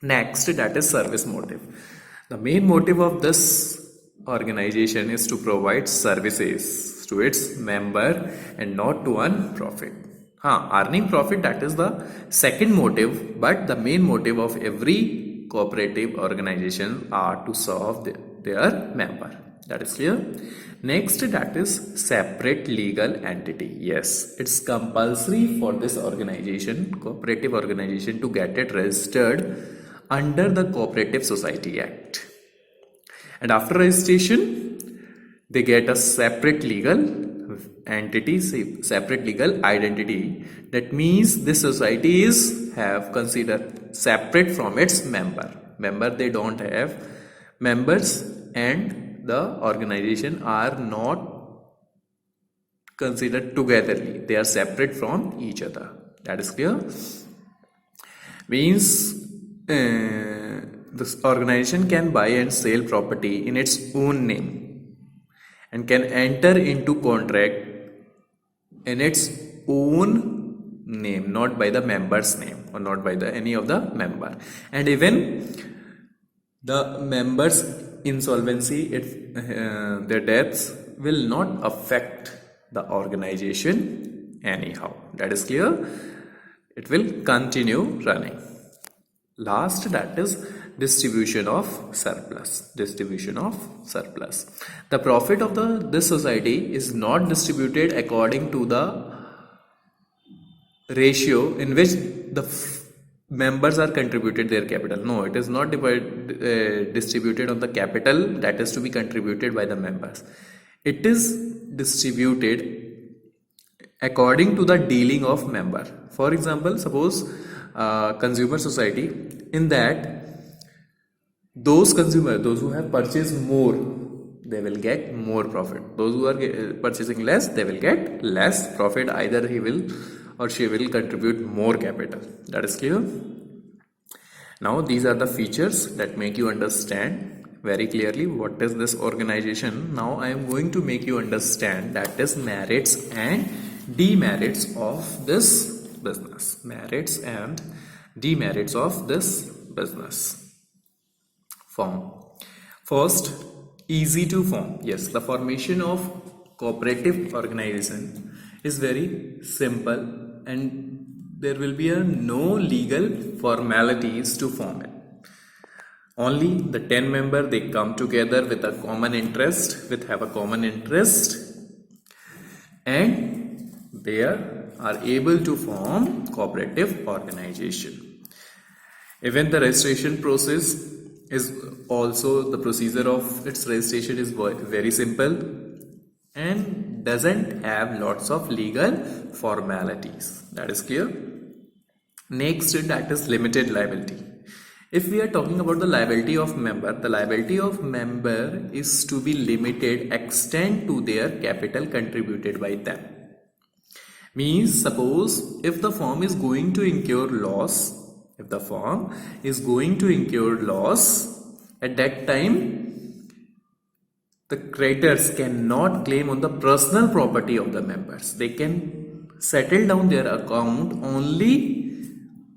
A: Next, that is service motive. The main motive of this organization is to provide services to its member and not to earn profit. Earning profit, that is the second motive, but the main motive of every cooperative organization are to serve their member. That is clear? Next, that is separate legal entity. Yes, it's compulsory for this organization, cooperative organization, to get it registered under the Cooperative Society Act. And after registration, they get a separate legal entity, separate legal identity. That means this society is considered separate from its member. They don't have members, and the organization are not considered togetherly. They are separate from each other. That is clear? Means this organization can buy and sell property in its own name and can enter into contract in its own name, not by the member's name or not by any of the member. And even the members' insolvency, their deaths will not affect the organization anyhow. That is clear? It will continue running. Last, that is distribution of surplus. Distribution of surplus. The profit of this society is not distributed according to the ratio in which the members are contributed their capital. No, it is not distributed on the capital that is to be contributed by the members. It is distributed according to the dealing of member. For example, suppose consumer society, in that those who have purchased more, they will get more profit. Those who are purchasing less, they will get less profit. Either he will or she will contribute more capital. That is clear? Now these are the features that make you understand very clearly what is this organization. Now I am going to make you understand that is merits and demerits of this business. Merits and demerits of this business. Form. First, easy to form. Yes, the formation of cooperative organization is very simple, and there will be no legal formalities to form it. Only the 10 members, they come together with a common interest, and they are able to form cooperative organization. Even the registration process is also, the procedure of its registration is very simple and doesn't have lots of legal formalities. That is clear. Next, that is limited liability. If we are talking about the liability of member, the liability of member is to be limited extent to their capital contributed by them. Means, suppose if the firm is going to incur loss, at that time the creditors cannot claim on the personal property of the members. They can settle down their account only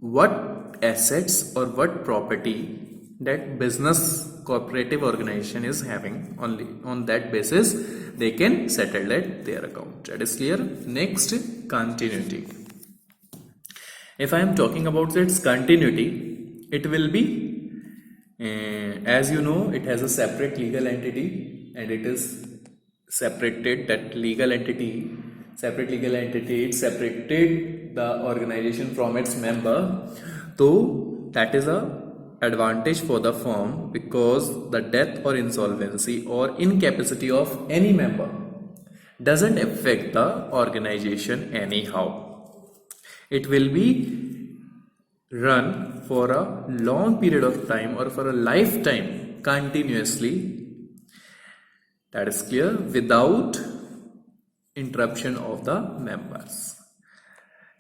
A: what assets or what property that business cooperative organization is having. Only on that basis they can settle their account. That is clear. Next, continuity. If I am talking about its continuity, it will be as you know, it has a separate legal entity and it is separated. That legal entity, it separated the organization from its member. So that is a advantage for the firm, because the death or insolvency or incapacity of any member doesn't affect the organization anyhow. It will be run for a long period of time or for a lifetime continuously. That is clear, without interruption of the members.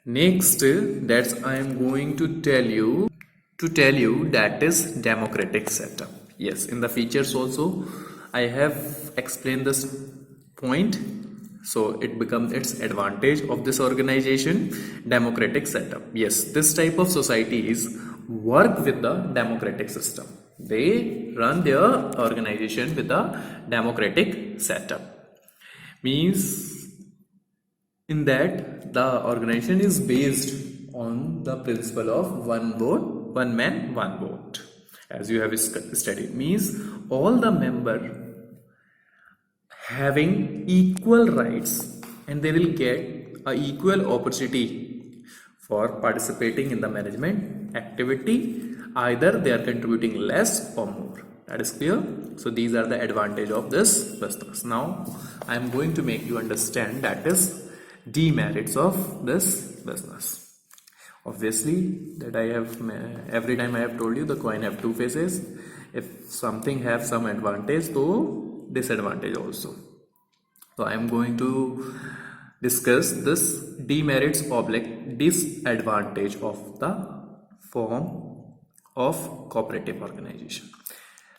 A: Next, that I am going to tell you that is democratic setup. Yes, in the features also I have explained this point, so it becomes its advantage of this organization, democratic setup. Yes, this type of societies work with the democratic system. They run their organization with a democratic setup. Means in that the organization is based on the principle of one vote, one man, one vote. As you have studied, means all the members having equal rights and they will get a equal opportunity for participating in the management activity. Either they are contributing less or more. That is clear. So these are the advantage of this business. Now I am going to make you understand that is demerits of this business. Obviously, that I have every time I have told you the coin have two faces. If something have some advantage, so disadvantage also. So I am going to discuss this demerits / disadvantage of the form of cooperative organization.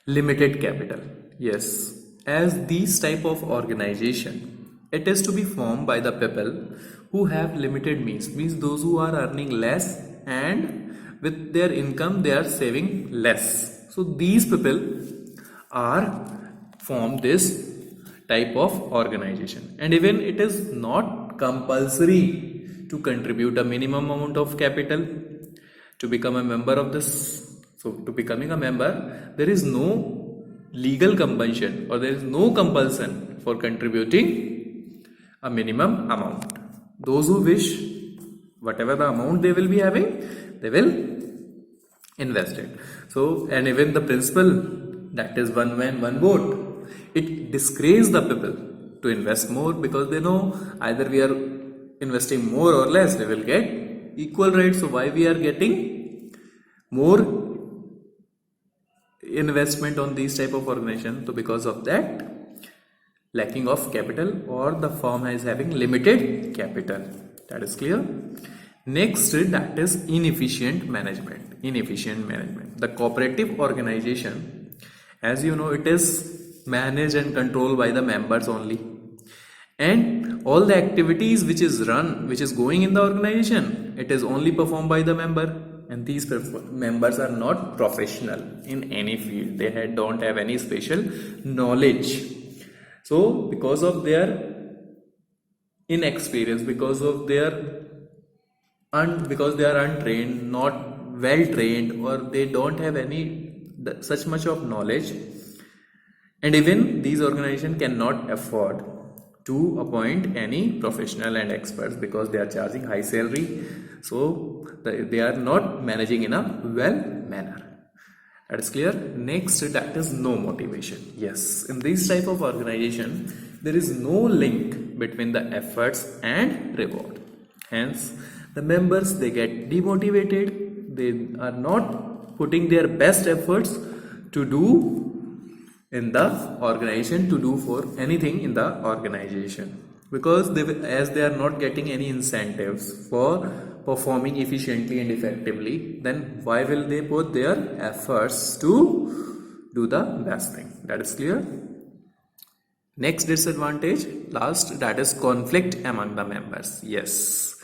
A: Limited capital. Yes, as these type of organization, it is to be formed by the people who have limited means those who are earning less and with their income they are saving less. So these people are formed this type of organization, and even it is not compulsory to contribute a minimum amount of capital to become a member of this. So to becoming a member, there is no legal compulsion or there is no compulsion for contributing a minimum amount. Those who wish, whatever the amount they will be having, they will invest it. So, and even the principle, that is one man, one vote, it discourages the people to invest more, because they know either we are investing more or less, we will get equal rights. So why we are getting more investment on these type of organization? So because of that lacking of capital, or the firm is having limited capital. That is clear. Next, that is inefficient management. The cooperative organization, as you know, it is managed and controlled by the members only, and all the activities which is going in the organization, it is only performed by the member. And these members are not professional in any field. They don't have any special knowledge. So because of their inexperience, because they are untrained, not well trained, or they don't have any such much of knowledge, and even these organizations cannot afford to appoint any professional and experts because they are charging high salary. So they are not managing in a well manner. That is clear. Next, that is no motivation. Yes, in this type of organization, there is no link between the efforts and reward. Hence, the members, they get demotivated. They are not putting their best efforts to do in the organization, to do for anything in the organization, because as they are not getting any incentives for performing efficiently and effectively, then why will they put their efforts to do the best thing? That is clear. Next disadvantage, last, that is conflict among the members. Yes,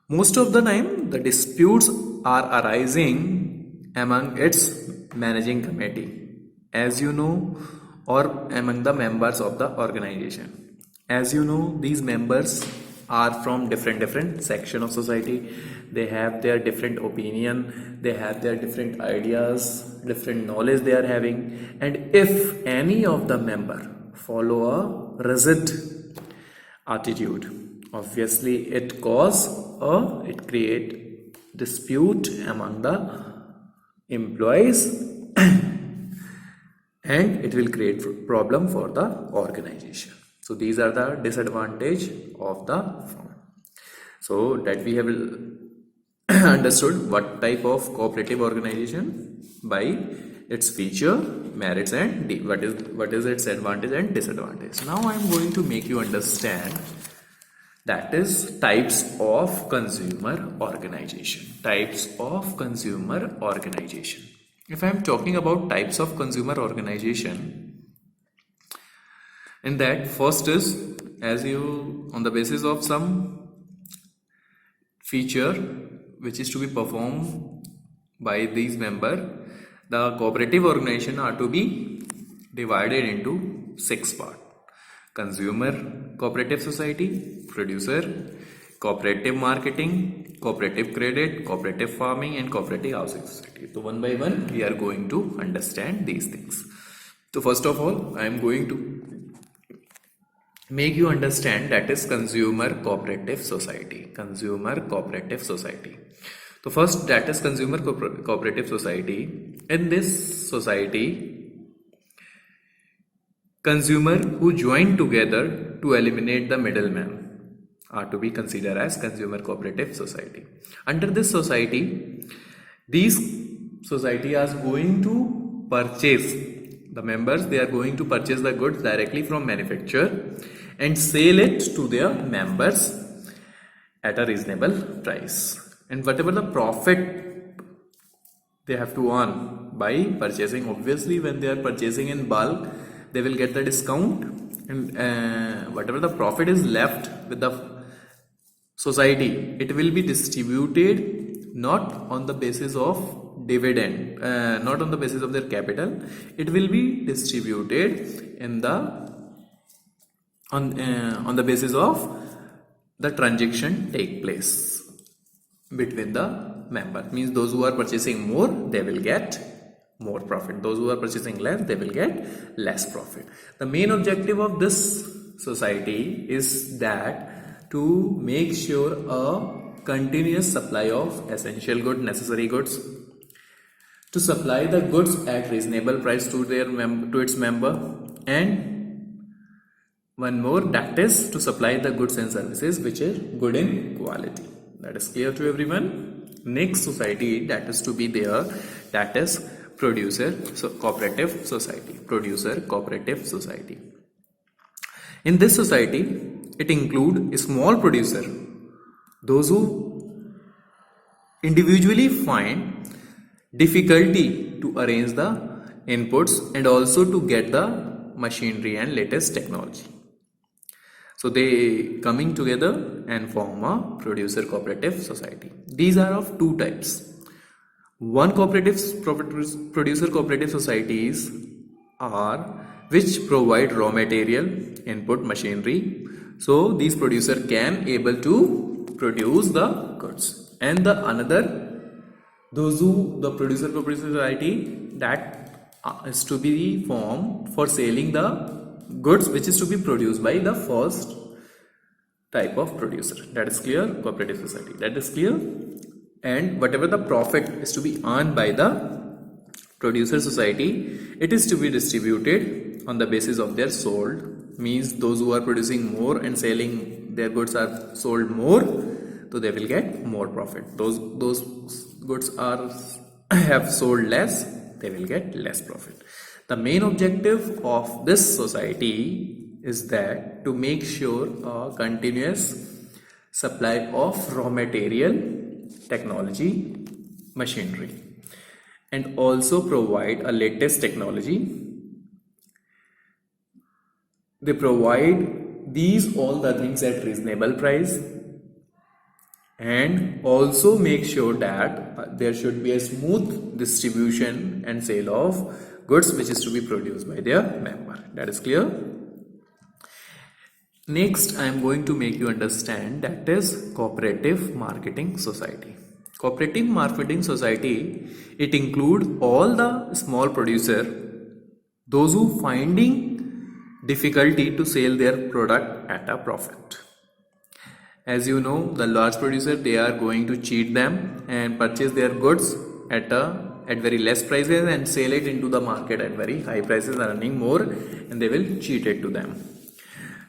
A: most of the time the disputes are arising among its managing committee, as you know, or among the members of the organization. As you know, these members are from different section of society. They have their different opinion, they have their different ideas, different knowledge they are having, and if any of the member follow a rigid attitude, obviously it create dispute among the employees and it will create problem for the organization. So these are the disadvantage of the firm. So that we have understood what type of cooperative organization by its feature, merits, and what is its advantage and disadvantage. Now I am going to make you understand, that is types of consumer organization. Types of consumer organization. If I am talking about types of consumer organization, in that, first is, as you, on the basis of some feature which is to be performed by these members, the cooperative organization are to be divided into 6 parts: consumer cooperative society, producer, cooperative marketing, cooperative credit, cooperative farming, and cooperative housing society. So one by one we are going to understand these things. So first of all, I am going to make you understand, that is consumer cooperative society. Consumer cooperative society. So first, that is consumer cooperative society. In this society, consumer who join together to eliminate the middleman are to be considered as consumer cooperative society. Under this society, these society are going to purchase, the members, they are going to purchase the goods directly from manufacturer and sell it to their members at a reasonable price. And whatever the profit they have to earn by purchasing, obviously when they are purchasing in bulk, they will get the discount, and whatever the profit is left with the society, it will be distributed not on the basis of dividend, not on the basis of their capital. It will be distributed in the on the basis of the transaction take place between the member. Means those who are purchasing more, they will get more profit. Those who are purchasing less, they will get less profit. The main objective of this society is that to make sure a continuous supply of essential goods, necessary goods, to supply the goods at reasonable price to their to its member, and one more, that is to supply the goods and services which are good in quality. That is clear to everyone. Next society that is to be there, that is producer cooperative society. Producer cooperative society. In this society, it includes a small producer, those who individually find difficulty to arrange the inputs and also to get the machinery and latest technology. So they coming together and form a producer cooperative society. These are of two types. One producer cooperative societies are which provide raw material, input, machinery. So these producer can able to produce the goods. And the another, those who the producer cooperative society that is to be formed for selling the goods which is to be produced by the first type of producer. That is clear. Cooperative society. That is clear. And whatever the profit is to be earned by the producer society, it is to be distributed on the basis of their sold, means those who are producing more and selling their goods are sold more, so they will get more profit. Those goods are have sold less, they will get less profit. The main objective of this society is that to make sure a continuous supply of raw material, technology, machinery, and also provide a latest technology. They provide these all the things at reasonable price, and also make sure that there should be a smooth distribution and sale of goods which is to be produced by their member. That is clear. Next, I am going to make you understand that is cooperative marketing society. Cooperative marketing society, it includes all the small producer, those who finding difficulty to sell their product at a profit. As you know, the large producer, they are going to cheat them and purchase their goods at very less prices and sell it into the market at very high prices, earning more, and they will cheat it to them.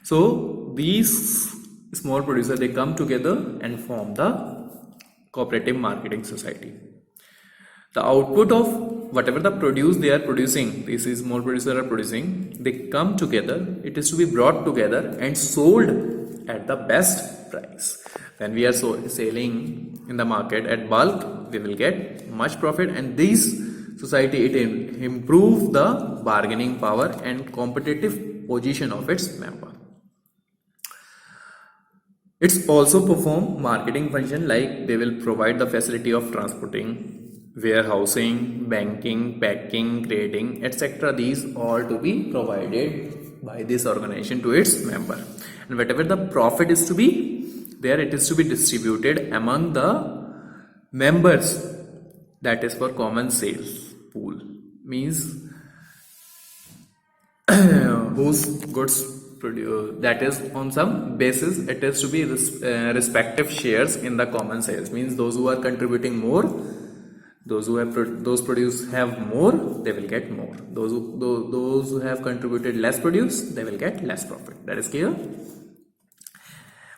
A: So these small producers, they come together and form the cooperative marketing society. The output of whatever the produce they are producing, these small producers are producing, they come together, it is to be brought together and sold at the best price. When we are selling in the market at bulk, we will get much profit, and this society, it improve the bargaining power and competitive position of its member. It's also perform marketing function, like they will provide the facility of transporting, warehousing, banking, packing, grading, etc. These all to be provided by this organization to its member. And whatever the profit is to be there, it is to be distributed among the members. That is for common sales pool, means whose goods produce, that is on some basis, it is to be respective shares in the common sales, means those who are contributing more, those who have have more, they will get more. Those who have contributed less produce, they will get less profit. That is clear.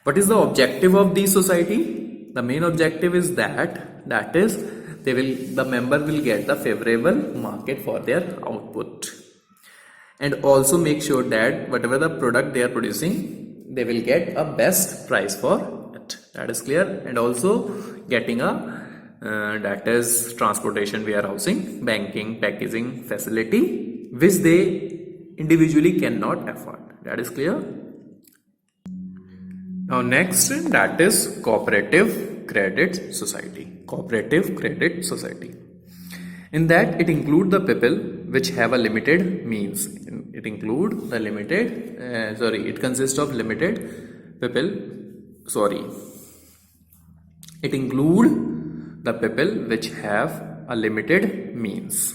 A: What is the objective of this society? The main objective is that is the member will get the favorable market for their output, and also make sure that whatever the product they are producing, they will get a best price for it. That is clear. And also getting that is transportation, warehousing, banking, packaging facility which they individually cannot afford. That is clear. Now next, that is cooperative credit society. Cooperative credit society. In that, it includes the people which have a limited means. It includes the limited, it consists of limited people, it includes the people which have a limited means,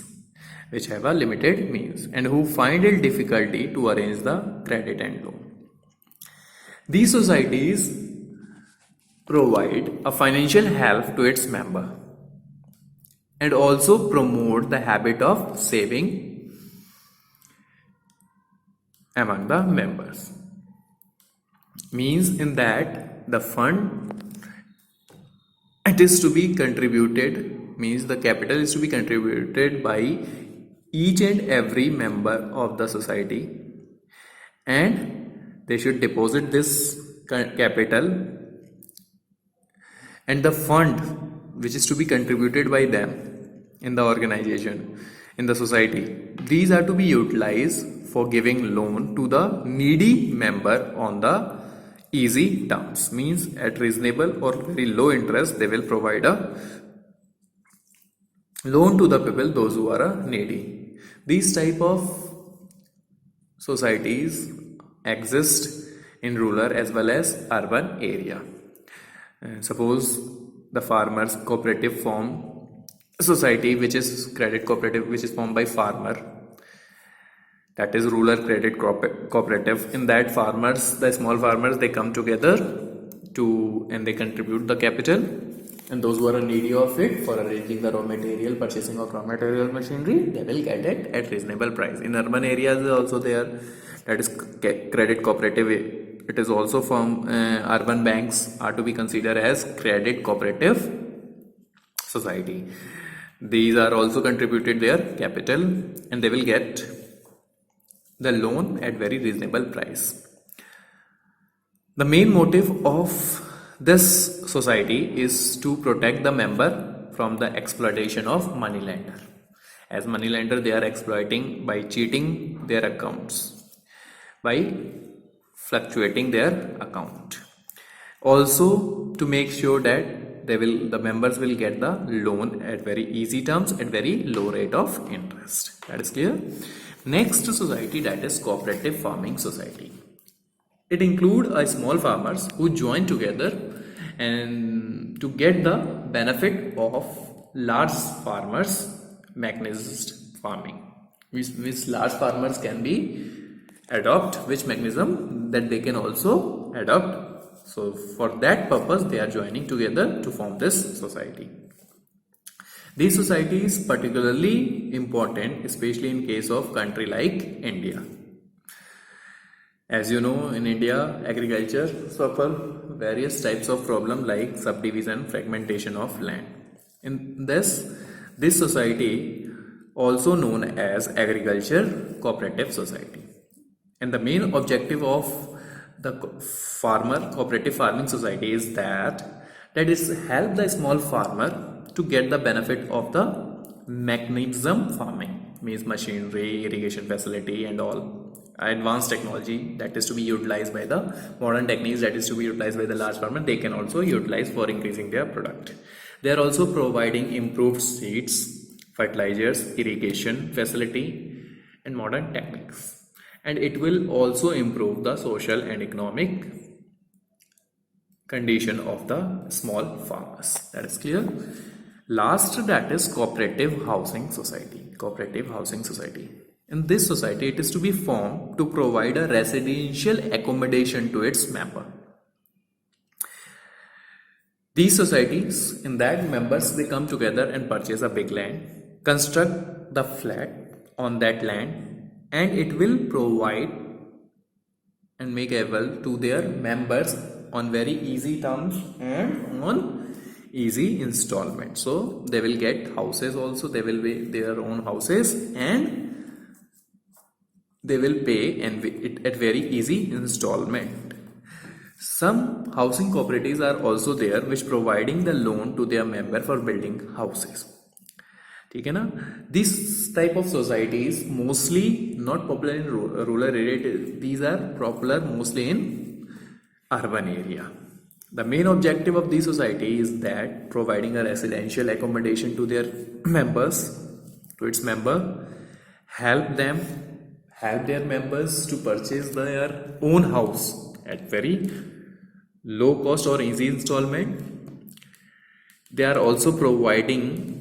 A: and who find it difficulty to arrange the credit and loan. These societies provide a financial help to its member, and also promote the habit of saving among the members. Means in that the fund, it is to be contributed, means the capital is to be contributed by each and every member of the society, and they should deposit this capital, and the fund which is to be contributed by them in the organization, in the society, these are to be utilized for giving loan to the needy member on the easy terms, means at reasonable or very low interest they will provide a loan to the people, those who are needy. These type of societies exist in rural as well as urban area. Suppose the farmers cooperative form society, which is credit cooperative, which is formed by farmer, that is rural credit cooperative. In that, farmers, the small farmers, they come together and they contribute the capital, and those who are needy of it for arranging the raw material, purchasing of raw material machinery, they will get it at reasonable price. In urban areas also there, that is credit cooperative. It is also from urban banks are to be considered as credit cooperative society. These are also contributed their capital and they will get the loan at very reasonable price. The main motive of this society is to protect the member from the exploitation of moneylender. As moneylender, they are exploiting by cheating their accounts, by fluctuating their account. Also, to make sure that the members will get the loan at very easy terms at very low rate of interest. That is clear. Next society, that is cooperative farming society. It includes a small farmers who join together and to get the benefit of large farmers mechanized farming. Which large farmers can be adopt which mechanism that they can also adopt. So for that purpose they are joining together to form this society. This society is particularly important, especially in case of country like India. As you know, in India, agriculture suffer various types of problem like subdivision, fragmentation of land. In this society, also known as agriculture cooperative society. And the main objective of the cooperative farming society is that is help the small farmer to get the benefit of the mechanism farming, means machinery, irrigation facility and all. Advanced technology that is to be utilized by the modern techniques that is to be utilized by the large farmer, they can also utilize for increasing their product. They are also providing improved seeds, fertilizers, irrigation facility and modern techniques, and it will also improve the social and economic condition of the small farmers. That is clear. Last, that is cooperative housing society. Cooperative housing society. In this society, it is to be formed to provide a residential accommodation to its member. These societies, in that members, they come together and purchase a big land, construct the flat on that land, and it will provide and make able to their members on very easy terms and on easy installment. So they will get houses also, they will be their own houses and they will pay and it at very easy installment. Some housing cooperatives are also there which providing the loan to their member for building houses. ठीक है ना? This type of societies mostly not popular in rural area. These are popular mostly in urban area. The main objective of this society is that providing a residential accommodation to their members, to its member, help their members to purchase their own house at very low cost or easy installment. They are also providing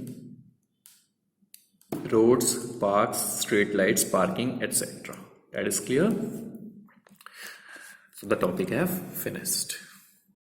A: roads, parks, street lights, parking, etc. That is clear. So the topic I have finished.